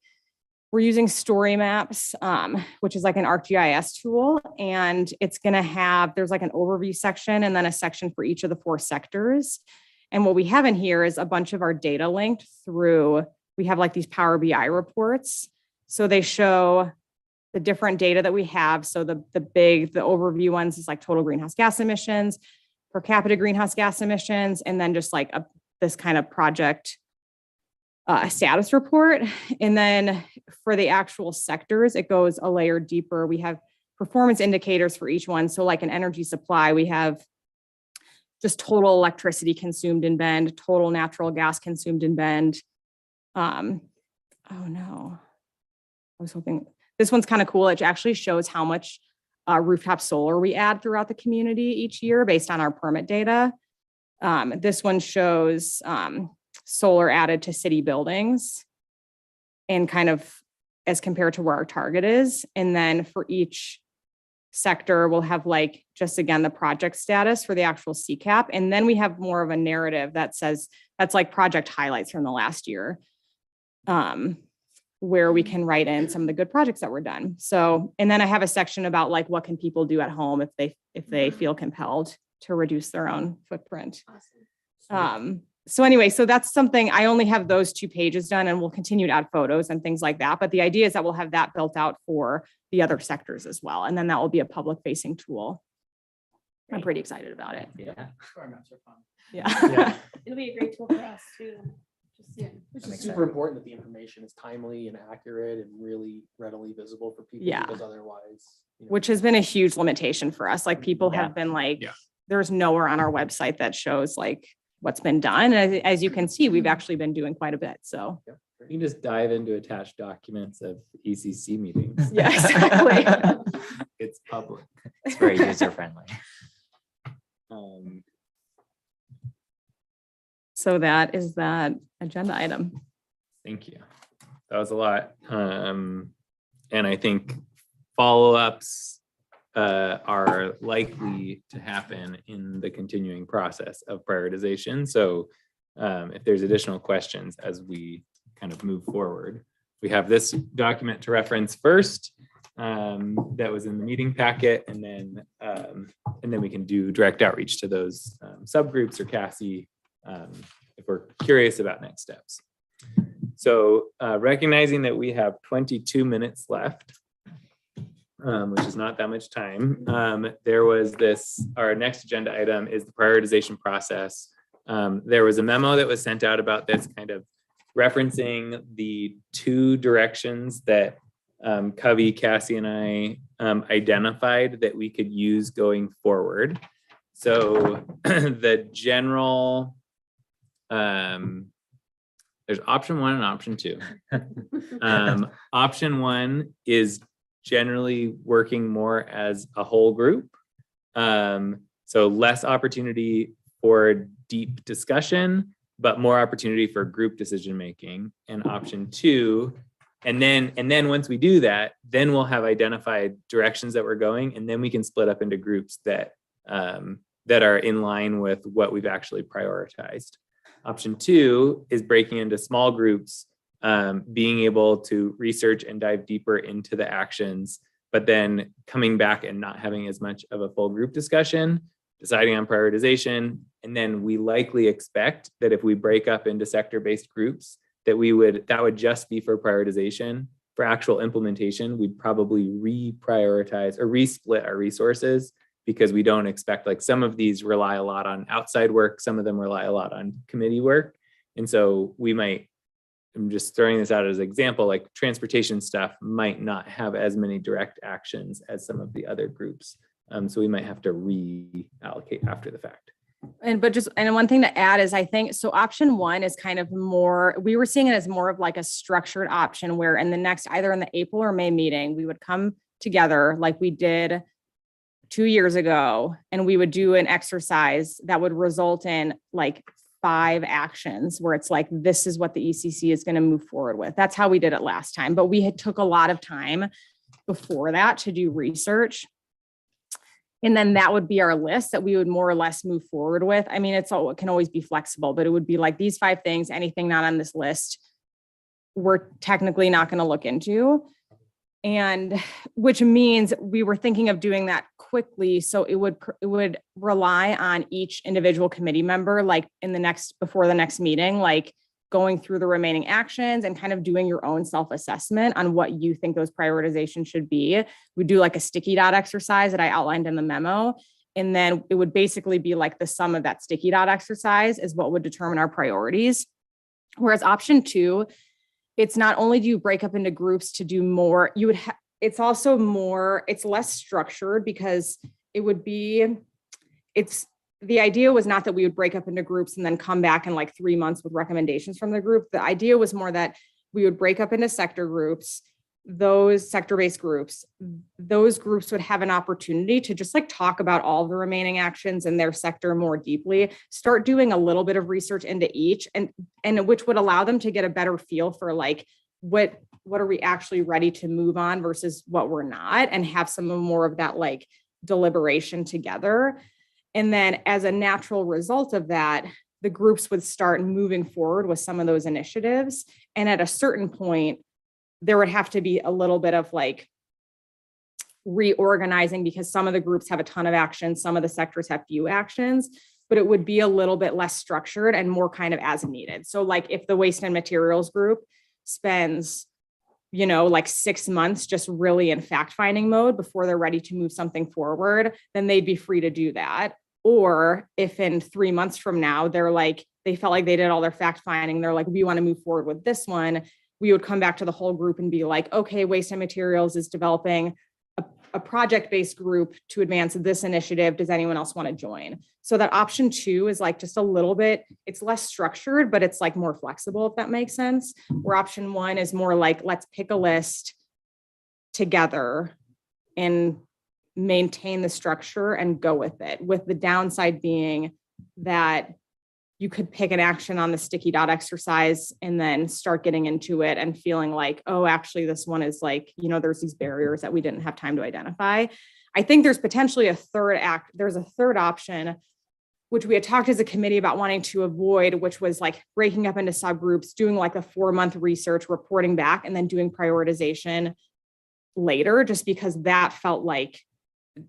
We're using story maps, which is like an ArcGIS tool, and it's going to have, there's like an overview section and then a section for each of the 4 sectors. And what we have in here is a bunch of our data linked through, we have like these Power BI reports. So they show the different data that we have. So the overview ones is like total greenhouse gas emissions, per capita greenhouse gas emissions, and then just like this kind of project status report. And then for the actual sectors, it goes a layer deeper. We have performance indicators for each one. So like an energy supply, we have just total electricity consumed in Bend, total natural gas consumed in Bend. Oh no, I was hoping, this one's kind of cool. It actually shows how much rooftop solar we add throughout the community each year based on our permit data. This one shows solar added to city buildings and kind of as compared to where our target is. And then for each sector, we'll have like, just again, the project status for the actual CCAP. And then we have more of a narrative that says, that's like project highlights from the last year, where we can write in some of the good projects that were done. So, and then I have a section about like, what can people do at home if they feel compelled to reduce their own footprint. So anyway, so that's something, I only have those 2 pages done, and we'll continue to add photos and things like that. But the idea is that we'll have that built out for the other sectors as well. And then that will be a public facing tool. I'm pretty excited about it. Yeah. Yeah. It'll be a great tool for us too. Which is super important that the information is timely and accurate and really readily visible for people. Yeah. Because otherwise, Which has been a huge limitation for us. Like people have been like, there's nowhere on our website that shows like what's been done. And as you can see, we've actually been doing quite a bit. So you can just dive into attached documents of ECC meetings. Yeah, exactly. It's public. It's very user friendly. So that is that agenda item. Thank you. That was a lot. And I think follow-ups are likely to happen in the continuing process of prioritization. So if there's additional questions as we kind of move forward, we have this document to reference first that was in the meeting packet, and then we can do direct outreach to those subgroups or Cassie if we're curious about next steps. So recognizing that we have 22 minutes left, which is not that much time. There was our next agenda item is the prioritization process. There was a memo that was sent out about this, kind of referencing the 2 directions that Covey, Cassie, and I identified that we could use going forward. So the general, there's option 1 and option 2. Option 1 is generally working more as a whole group. So less opportunity for deep discussion, but more opportunity for group decision-making. And option 2, and then once we do that, then we'll have identified directions that we're going, and then we can split up into groups that are in line with what we've actually prioritized. Option 2 is breaking into small groups, being able to research and dive deeper into the actions, but then coming back and not having as much of a full group discussion, deciding on prioritization. And then we likely expect that if we break up into sector-based groups, that would just be for prioritization. For actual implementation, we'd probably reprioritize or resplit our resources, because we don't expect, like, some of these rely a lot on outside work, some of them rely a lot on committee work. And so we might, I'm just throwing this out as an example, like transportation stuff might not have as many direct actions as some of the other groups. So we might have to reallocate after the fact. And one thing to add is I think, so option one is kind of more, we were seeing it as more of like a structured option where in the next, either in the April or May meeting, we would come together like we did 2 years ago, and we would do an exercise that would result in like 5 actions where it's like, this is what the ECC is going to move forward with. That's how we did it last time, but we had took a lot of time before that to do research. And then that would be our list that we would more or less move forward with. I mean, it can always be flexible, but it would be like these 5 things, anything not on this list, we're technically not going to look into. And which means we were thinking of doing that quickly. So it would rely on each individual committee member, like before the next meeting, like going through the remaining actions and kind of doing your own self-assessment on what you think those prioritizations should be. We do like a sticky dot exercise that I outlined in the memo. And then it would basically be like the sum of that sticky dot exercise is what would determine our priorities. Whereas option 2, it's not only do you break up into groups to do more, it's also more, it's less structured because the idea was not that we would break up into groups and then come back in like 3 months with recommendations from the group. The idea was more that we would break up into sector groups, those sector-based groups, those groups would have an opportunity to just like talk about all the remaining actions in their sector more deeply, start doing a little bit of research into each, and which would allow them to get a better feel for like, what are we actually ready to move on versus what we're not, and have some more of that like deliberation together. And then as a natural result of that, the groups would start moving forward with some of those initiatives. And at a certain point, there would have to be a little bit of like reorganizing because some of the groups have a ton of actions, some of the sectors have few actions, but it would be a little bit less structured and more kind of as needed. So like if the waste and materials group spends, like 6 months just really in fact-finding mode before they're ready to move something forward, then they'd be free to do that. Or if in 3 months from now, they felt like they did all their fact-finding, they're like, we want to move forward with this one, we would come back to the whole group and be like, okay, waste and materials is developing a project-based group to advance this initiative. Does anyone else want to join? So that option 2 is like just a little bit, it's less structured, but it's like more flexible, if that makes sense. Where option 1 is more like, let's pick a list together and maintain the structure and go with it. With the downside being that you could pick an action on the sticky dot exercise and then start getting into it and feeling like, oh, actually this one is like, there's these barriers that we didn't have time to identify. I think there's potentially there's a third option, which we had talked as a committee about wanting to avoid, which was like breaking up into subgroups, doing like a 4-month research, reporting back, and then doing prioritization later, just because that felt like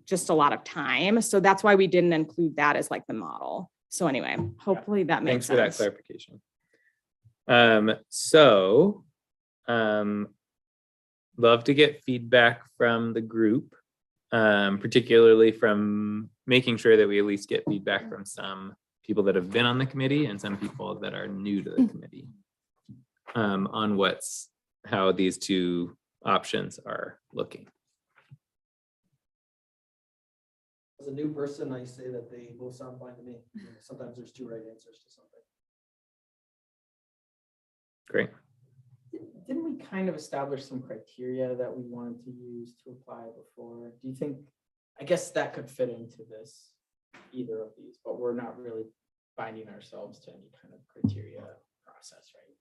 just a lot of time. So that's why we didn't include that as like the model. So anyway, hopefully that makes sense. Thanks for that clarification. Love to get feedback from the group, particularly from making sure that we at least get feedback from some people that have been on the committee and some people that are new to the committee, on how these 2 options are looking. As a new person, I say that they both sound fine to me. Sometimes there's 2 right answers to something. Great. Didn't we kind of establish some criteria that we wanted to use to apply before? Do you think, I guess that could fit into this, either of these, but we're not really binding ourselves to any kind of criteria process, right?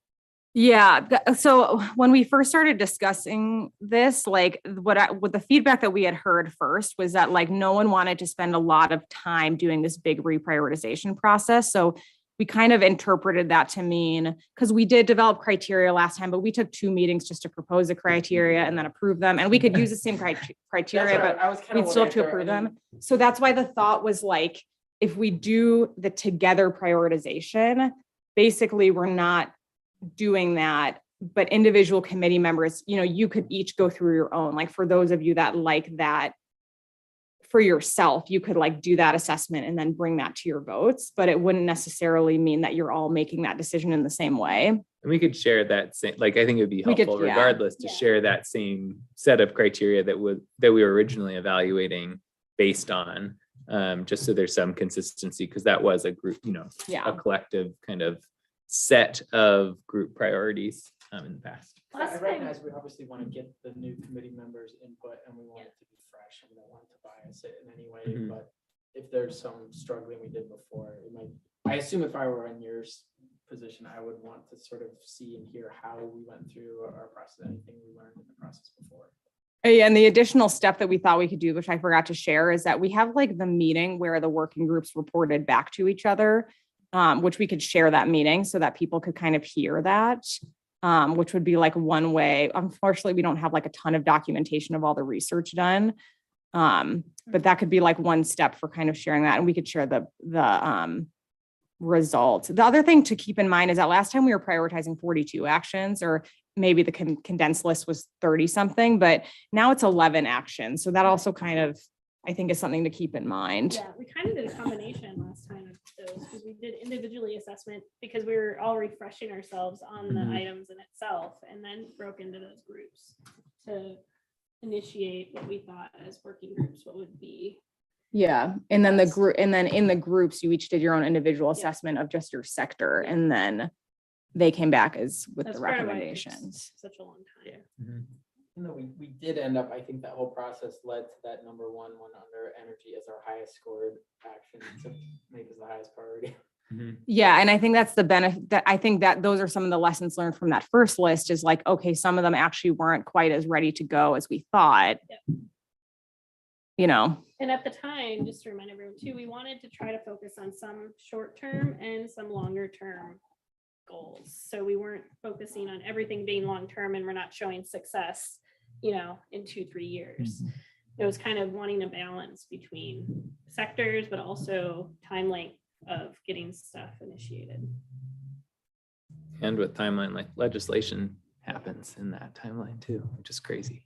Yeah. So when we first started discussing this, like what the feedback that we had heard first was that like no one wanted to spend a lot of time doing this big reprioritization process. So we kind of interpreted that to mean, because we did develop criteria last time, but we took 2 meetings just to propose the criteria and then approve them. And we could use the same criteria, but we'd still have to approve them. So that's why the thought was like, if we do the together prioritization, basically we're not doing that, but individual committee members, you could each go through your own, like for those of you that like that for yourself, you could like do that assessment and then bring that to your votes, but it wouldn't necessarily mean that you're all making that decision in the same way. And we could share that same, like, I think it would be We could- helpful yeah. regardless to Yeah. share that same set of criteria that we were originally evaluating based on, just so there's some consistency, because that was a group, a Yeah. collective kind of set of group priorities in the past. I Last time, recognize we obviously want to get the new committee members' input and we want it to be fresh and we don't want to bias it in any way, Mhm. but if there's some struggling we did before, it might, I assume if I were in your position, I would want to sort of see and hear how we went through our process, anything we learned in the process before. And the additional step that we thought we could do, which I forgot to share, is that we have like the meeting where the working groups reported back to each other, which we could share that meeting so that people could kind of hear that, which would be like one way. Unfortunately, we don't have like a ton of documentation of all the research done. But that could be like one step for kind of sharing that, and we could share the results. The other thing to keep in mind is that last time we were prioritizing 42 actions, or maybe the condensed list was 30 something, but now it's 11 actions. So that also kind of, I think, is something to keep in mind. yeah, we kind of did a combination last time of those, because we did individually assessment because we were all refreshing ourselves on the Mhm. items in itself, and then broke into those groups to initiate what we thought as working groups, what would be. Yeah, and then in the groups, you each did your own individual Yeah. assessment of just your sector, and then they came back with That's the part of why it recommendations. takes such a long time. Even though we did end up, I think that whole process led to that number one under energy as our highest scored action to make as the highest priority. Yeah, and I think that's the benefit, that I think that those are some of the lessons learned from that first list, is like, okay, some of them actually weren't quite as ready to go as we thought. And at the time, just to remind everyone too, we wanted to try to focus on some short-term and some longer-term goals. So we weren't focusing on everything being long-term and we're not showing success, in 2-3 years. It was kind of wanting a balance between sectors, but also time length of getting stuff initiated. And with timeline, like legislation happens in that timeline too, which is crazy.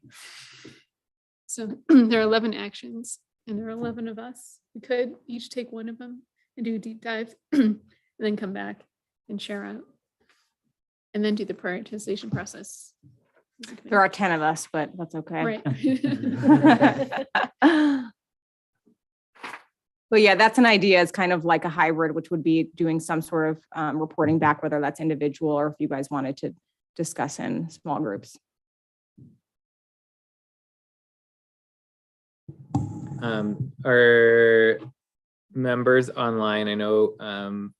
So there are 11 actions and there are 11 of us. We could each take one of them and do a deep dive and then come back and share out. And then do the prioritization process. There are 10 of us, but that's okay. Right. But yeah, that's an idea. It's kind of like a hybrid, which would be doing some sort of reporting back, whether that's individual or if you guys wanted to discuss in small groups. Our members online, I know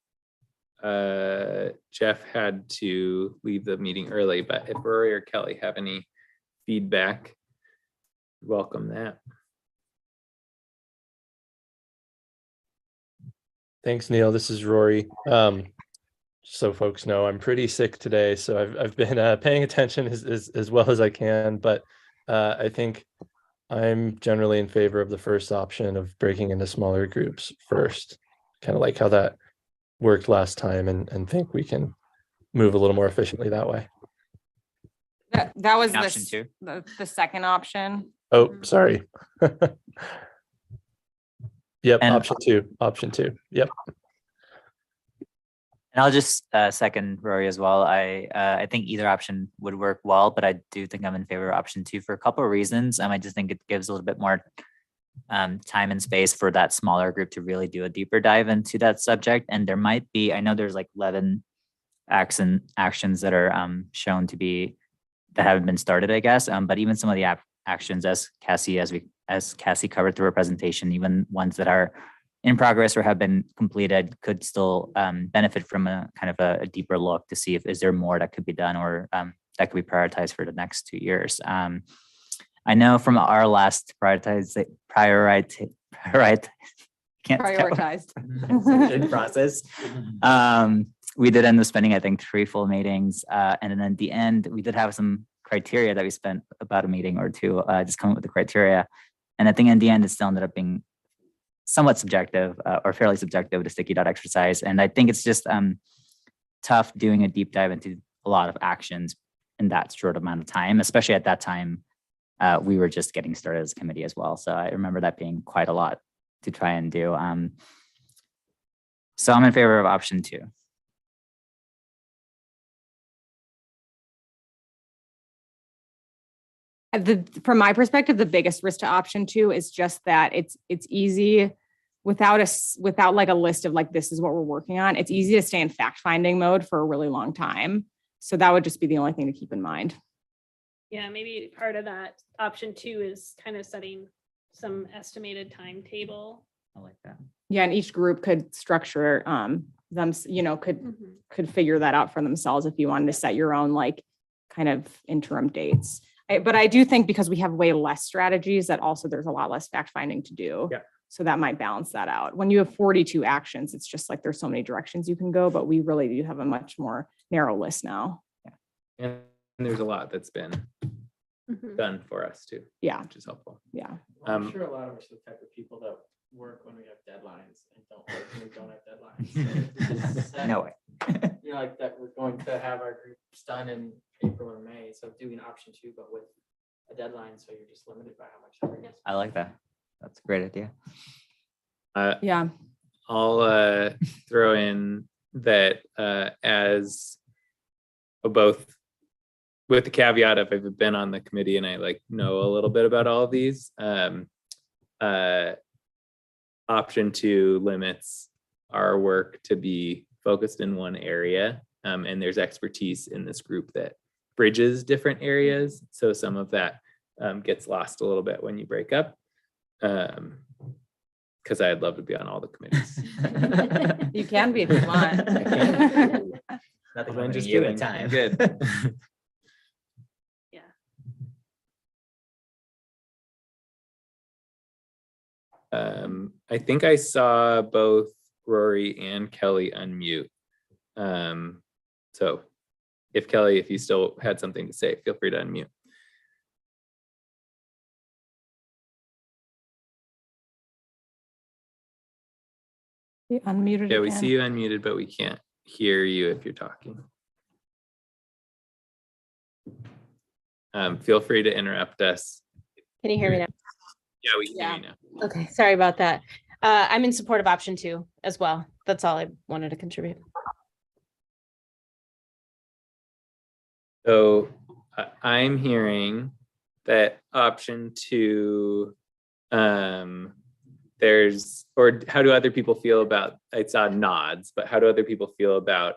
Jeff had to leave the meeting early, but if Rory or Kelly have any feedback, welcome that. Thanks, Neil. This is Rory. So folks know I'm pretty sick today, so I've been paying attention as well as I can, but I think I'm generally in favor of the first option of breaking into smaller groups first, kind of like how that worked last time, and think we can move a little more efficiently that way. That was Option two. the second option. Oh, sorry. Yep, And- option two. Yep. And I'll just second Rory as well. I think either option would work well, but I do think I'm in favor of option two for a couple of reasons. I just think it gives a little bit more time and space for that smaller group to really do a deeper dive into that subject. And there might be, I know there's like 11 actions that are shown to be, that haven't been started, I guess. But even some of the actions, as Cassie covered through her presentation, even ones that are in progress or have been completed could still benefit from a kind of a deeper look to see if is there more that could be done or that could be prioritized for the next 2 years. I know from our last prioritized process, we did end up spending, I think, 3 full meetings. And then at the end, we did have some criteria that we spent about a meeting or two just coming up with the criteria. And I think in the end, it still ended up being somewhat subjective or fairly subjective, the sticky dot exercise. And I think it's just tough doing a deep dive into a lot of actions in that short amount of time, especially at that time we were just getting started as a committee as well. So I remember that being quite a lot to try and do. So I'm in favor of option 2. From my perspective, the biggest risk to option 2 is just that it's easy without like a list of like, this is what we're working on. It's easy to stay in fact finding mode for a really long time. So that would just be the only thing to keep in mind. Yeah, maybe part of that option 2 is kind of setting some estimated timetable. I like that. Yeah, and each group could structure them, could figure that out for themselves if you wanted to set your own like kind of interim dates. But I do think because we have way less strategies that also there's a lot less fact finding to do. Yeah. So that might balance that out. When you have 42 actions, it's just like there's so many directions you can go, but we really do have a much more narrow list now. And there's a lot that's been done for us too. Yeah. Which is helpful. Yeah. I'm sure a lot of us are the type of people that work when we have deadlines and don't work when we don't have deadlines. So No way. You know, like that we're going to have our groups done in April or May. So doing option 2, but with a deadline, so you're just limited by how much time you have. I like that. That's a great idea. Yeah. I'll throw in that as both with the caveat of I've been on the committee and I like know a little bit about all of these. Option 2 limits our work to be focused in one area. And there's expertise in this group that bridges different areas. So some of that gets lost a little bit when you break up. Because I'd love to be on all the committees. You can be if you want. Nothing I'm limiting just you kidding. in time. Good. Yeah. I think I saw both Rory and Kelly unmute. So if Kelly, if you still had something to say, feel free to unmute. You unmuted Yeah, we again. see you unmuted, but we can't hear you if you're talking. Feel free to interrupt us. Can you hear me now? Yeah, we can hear you now. Okay, sorry about that. I'm in support of option 2 as well. That's all I wanted to contribute. So I'm hearing that option 2, there's, or how do other people feel about, I saw nods, but how do other people feel about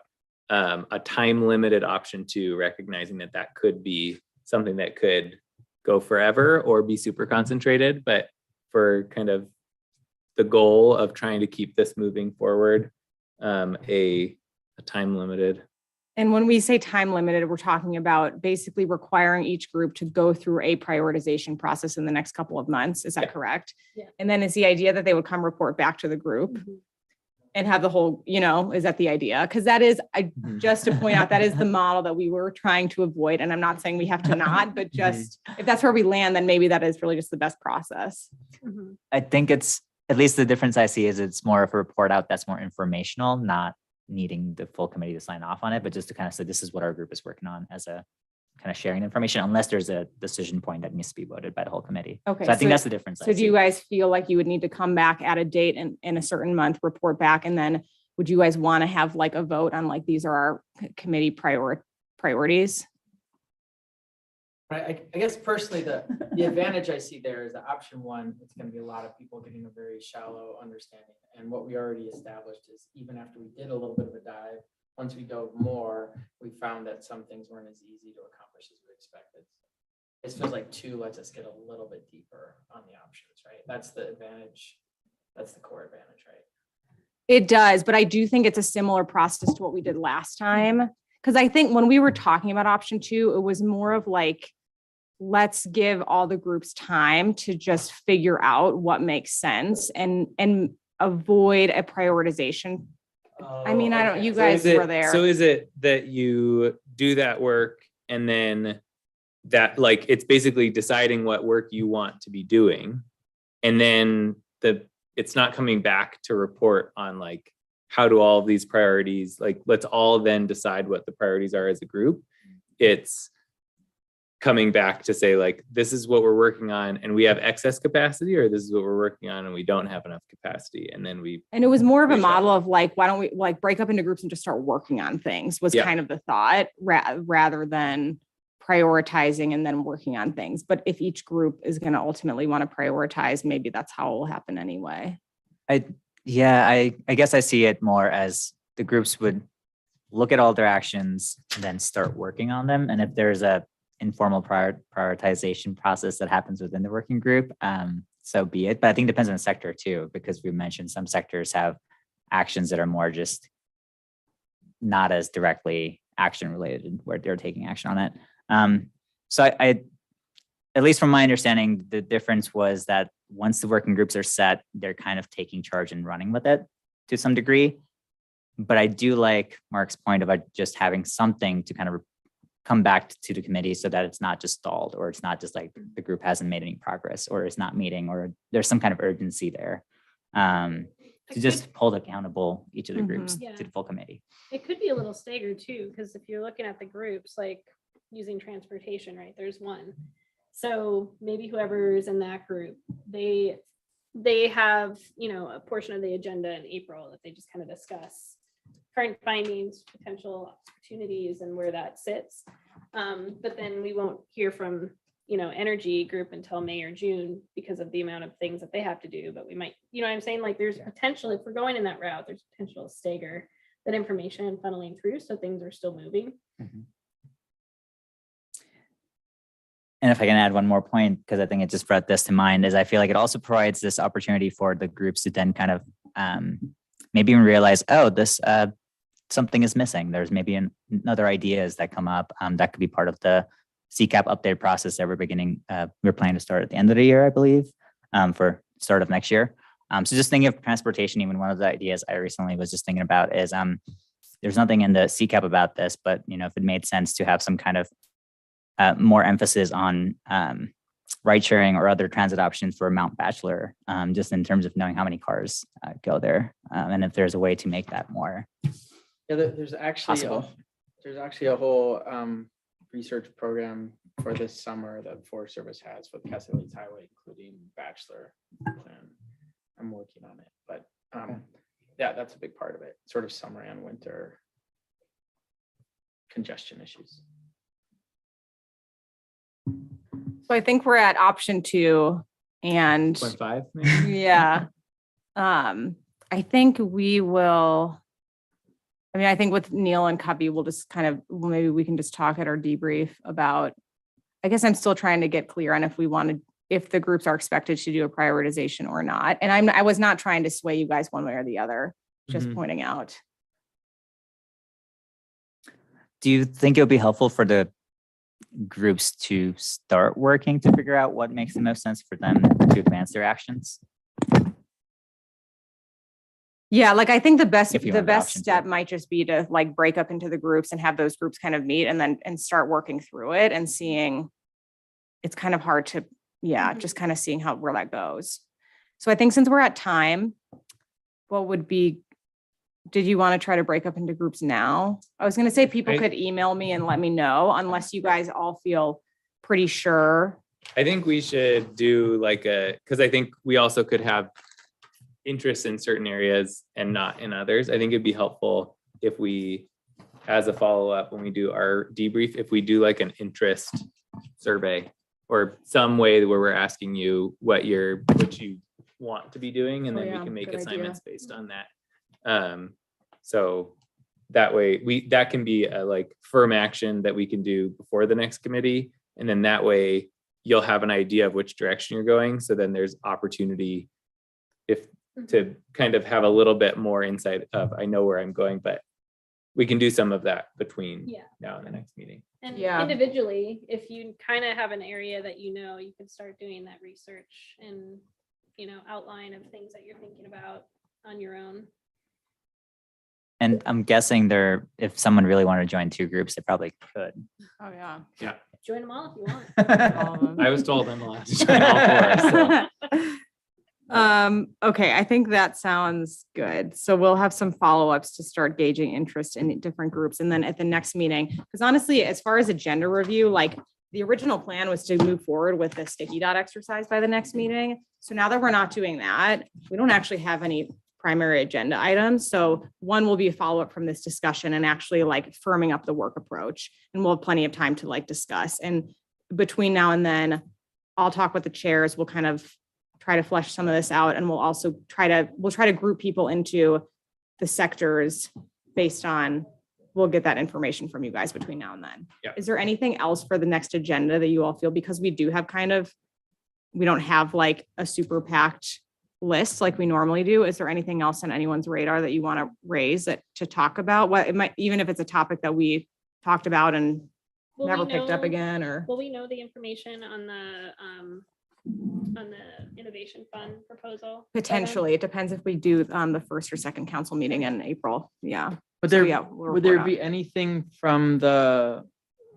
a time limited option 2, recognizing that that could be something that could go forever or be super concentrated, but for kind of the goal of trying to keep this moving forward, a time limited. And when we say time limited, we're talking about basically requiring each group to go through a prioritization process in the next couple of months. Is that correct? Yeah. And then is the idea that they would come report back to the group and have the whole, is that the idea? Because that is, just to point out, that is the model that we were trying to avoid. And I'm not saying we have to not, but just if that's where we land, then maybe that is really just the best process. I think it's, at least the difference I see is it's more of a report out that's more informational, not needing the full committee to sign off on it, but just to kind of say, this is what our group is working on as a kind of sharing information, unless there's a decision point that needs to be voted by the whole committee. Okay. So I think that's the difference. So do you guys feel like you would need to come back at a date and in a certain month, report back, and then would you guys want to have like a vote on like, these are our committee priorities? Right. I guess personally, the advantage I see there is that option 1, it's going to be a lot of people getting a very shallow understanding. And what we already established is even after we did a little bit of a dive, once we dove more, we found that some things weren't as easy to accomplish as we expected. It feels like 2 lets us get a little bit deeper on the options, right? That's the advantage. That's the core advantage, right? It does, but I do think it's a similar process to what we did last time. Because I think when we were talking about option 2, it was more of like, let's give all the groups time to just figure out what makes sense and avoid a prioritization. I mean, I don't, you guys were there. So is it that you do that work and then that like, it's basically deciding what work you want to be doing. And then it's not coming back to report on like, how do all of these priorities, like, let's all then decide what the priorities are as a group. It's coming back to say like, this is what we're working on and we have excess capacity, or this is what we're working on and we don't have enough capacity. And then And it was more of a Reshuffle. model of like, why don't we like break up into groups and just start working on things was Yeah. kind of the thought rather than prioritizing and then working on things. But if each group is going to ultimately want to prioritize, maybe that's how it will happen anyway. I guess I see it more as the groups would look at all their actions and then start working on them. And if there's a informal prioritization process that happens within the working group, so be it. But I think it depends on the sector too, because we mentioned some sectors have actions that are more just not as directly action related where they're taking action on it. So I at least from my understanding, the difference was that once the working groups are set, they're kind of taking charge and running with it to some degree. But I do like Mark's point about just having something to kind of come back to the committee so that it's not just stalled, or it's not just like the group hasn't made any progress, or it's not meeting, or there's some kind of urgency there. To just hold accountable each of the groups Yeah. to the full committee. It could be a little staggered too, because if you're looking at the groups, like using transportation, right, there's one. So maybe whoever is in that group, they have, you know, a portion of the agenda in April that they just kind of discuss current findings, potential opportunities, and where that sits. But then we won't hear from, you know, energy group until May or June because of the amount of things that they have to do. But we might, you know what I'm saying? Like there's potential, if we're going in that route, there's potential to stagger that information and funneling through so things are still moving. Mhm. And if I can add one more point, because I think it just brought this to mind, is I feel like it also provides this opportunity for the groups to then kind of maybe even realize, oh, this something is missing. There's maybe another ideas that come up that could be part of the CCAP update process that we're planning to start at the end of the year, I believe, for start of next year. So just thinking of transportation, even one of the ideas I recently was just thinking about is there's nothing in the CCAP about this, but you know, if it made sense to have some kind of more emphasis on ride sharing or other transit options for Mount Bachelor, just in terms of knowing how many cars go there, and if there's a way to make that more. Yeah, there's actually a whole research program for this summer that Forest Service has with Cascades Highway, including Bachelor plan. I'm working on it, but yeah, that's a big part of it. Sort of summer and winter congestion issues. So I think we're at option 2 and 0.5 maybe? yeah. I think we will, I think with Neil and Cubby, we'll just kind of, maybe we can just talk at our debrief about, I guess I'm still trying to get clear on if the groups are expected to do a prioritization or not. And I was not trying to sway you guys one way or the other, just pointing out. Do you think it would be helpful for the groups to start working to figure out what makes the most sense for them to advance their actions? Yeah, like I think the best If you want the option step might just be to like break up into the groups and have those groups kind of meet and start working through it and seeing. It's kind of hard to, just kind of seeing where that goes. So I think since we're at time, did you want to try to break up into groups now? I was going to say people could email me and let me know unless you guys all feel pretty sure. I think we should do because I think we also could have interest in certain areas and not in others. I think it'd be helpful if we, as a follow-up, when we do our debrief, if we do like an interest survey or some way where we're asking you what you want to be doing, and then we can make assignments based on that. So that way that can be a like firm action that we can do before the next committee. And then that way you'll have an idea of which direction you're going. So then there's opportunity to kind of have a little bit more insight of, I know where I'm going, but we can do some of that between now and the next meeting. And individually, if you kind of have an area that you can start doing that research and, outline of things that you're thinking about on your own. And I'm guessing if someone really wanted to join 2 groups, they probably could. Oh yeah. Yeah. Join them all if you want. I was told I'm allowed to join all 4. So. Okay, I think that sounds good. So we'll have some follow-ups to start gauging interest in different groups. And then at the next meeting, because honestly, as far as agenda review, like the original plan was to move forward with the sticky dot exercise by the next meeting. So now that we're not doing that, we don't actually have any primary agenda items. So one will be a follow-up from this discussion and actually like firming up the work approach. And we'll have plenty of time to like discuss. And between now and then, I'll talk with the chairs. We'll kind of try to flesh some of this out. And we'll also try to group people into the sectors based on, we'll get that information from you guys between now and then. Yeah. Is there anything else for the next agenda that you all feel, because we do have we don't have like a super packed list like we normally do. Is there anything else on anyone's radar that you want to raise to talk about? What it might, even if it's a topic that we talked about and Will we never picked up know- again, or Will we know the information on the innovation fund proposal? by then? potentially, it depends if we do the first or second council meeting in April. Yeah. Would So, there, yeah, we'll would there report be anything from the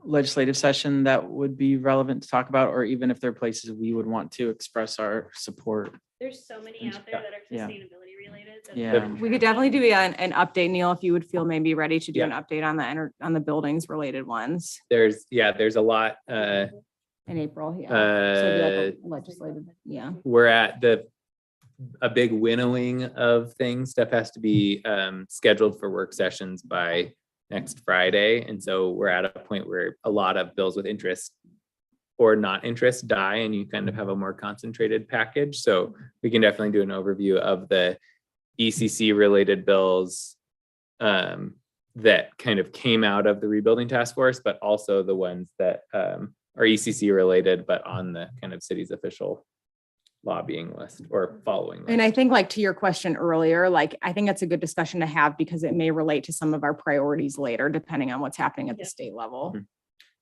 legislative session that would be relevant to talk about, or even if there are places we would want to express our support? There's so many out there that are Yeah. sustainability related. that Yeah. they're- We could definitely do an update, Neil, if you would feel maybe ready to do Yeah. an update on the buildings related ones There's a lot. in April. Yeah. So it'd be like a legislative. Yeah. We're at a big winnowing of things. Stuff has to be scheduled for work sessions by next Friday. And so we're at a point where a lot of bills with interest or not interest die, and you kind of have a more concentrated package. So we can definitely do an overview of the ECC related bills that kind of came out of the rebuilding task force, but also the ones that are ECC related, but on the kind of city's official lobbying list or following list. And I think like to your question earlier, like I think it's a good discussion to have because it may relate to some of our priorities later, depending on what's happening at the state level.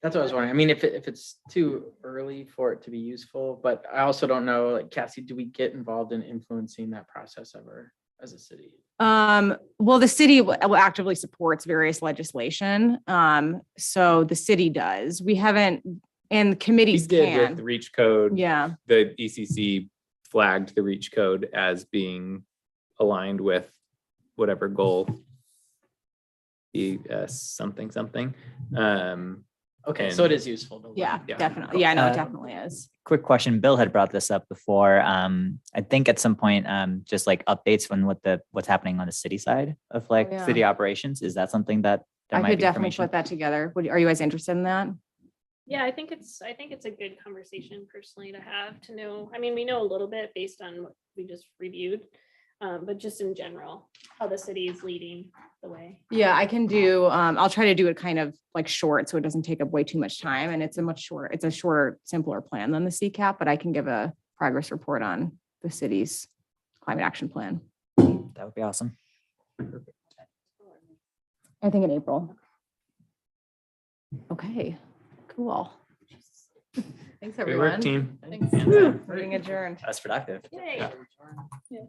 That's what I was wondering. I mean, if it's too early for it to be useful, but I also don't know, like Cassie, do we get involved in influencing that process ever as a city? Well, the city actively supports various legislation. So the city does. We haven't, and We committees did with can. the REACH code. Yeah. The ECC flagged the REACH code as being aligned with whatever goal. Something. Okay, so it is useful. to Yeah, learn. definitely. Yeah, no, it Uh, definitely is. Quick question. Bill had brought this up before. I think at some point, just like updates when what's happening on the city side of like yeah. city operations. Is that something that there I might could be definitely information? put that together. Are you guys interested in that? Yeah, I think it's a good conversation personally to have to know. I mean, we know a little bit based on what we just reviewed, but just in general, how the city is leading the way. Yeah, I can do, I'll try to do it kind of like short, so it doesn't take up way too much time. And it's a shorter, simpler plan than the CCAP, but I can give a progress report on the city's climate action plan. That would be awesome. I think in April. Okay, cool. Thanks, Good work, everyone. team. Thanks. Hands up. Meeting adjourned. That's productive. Yay.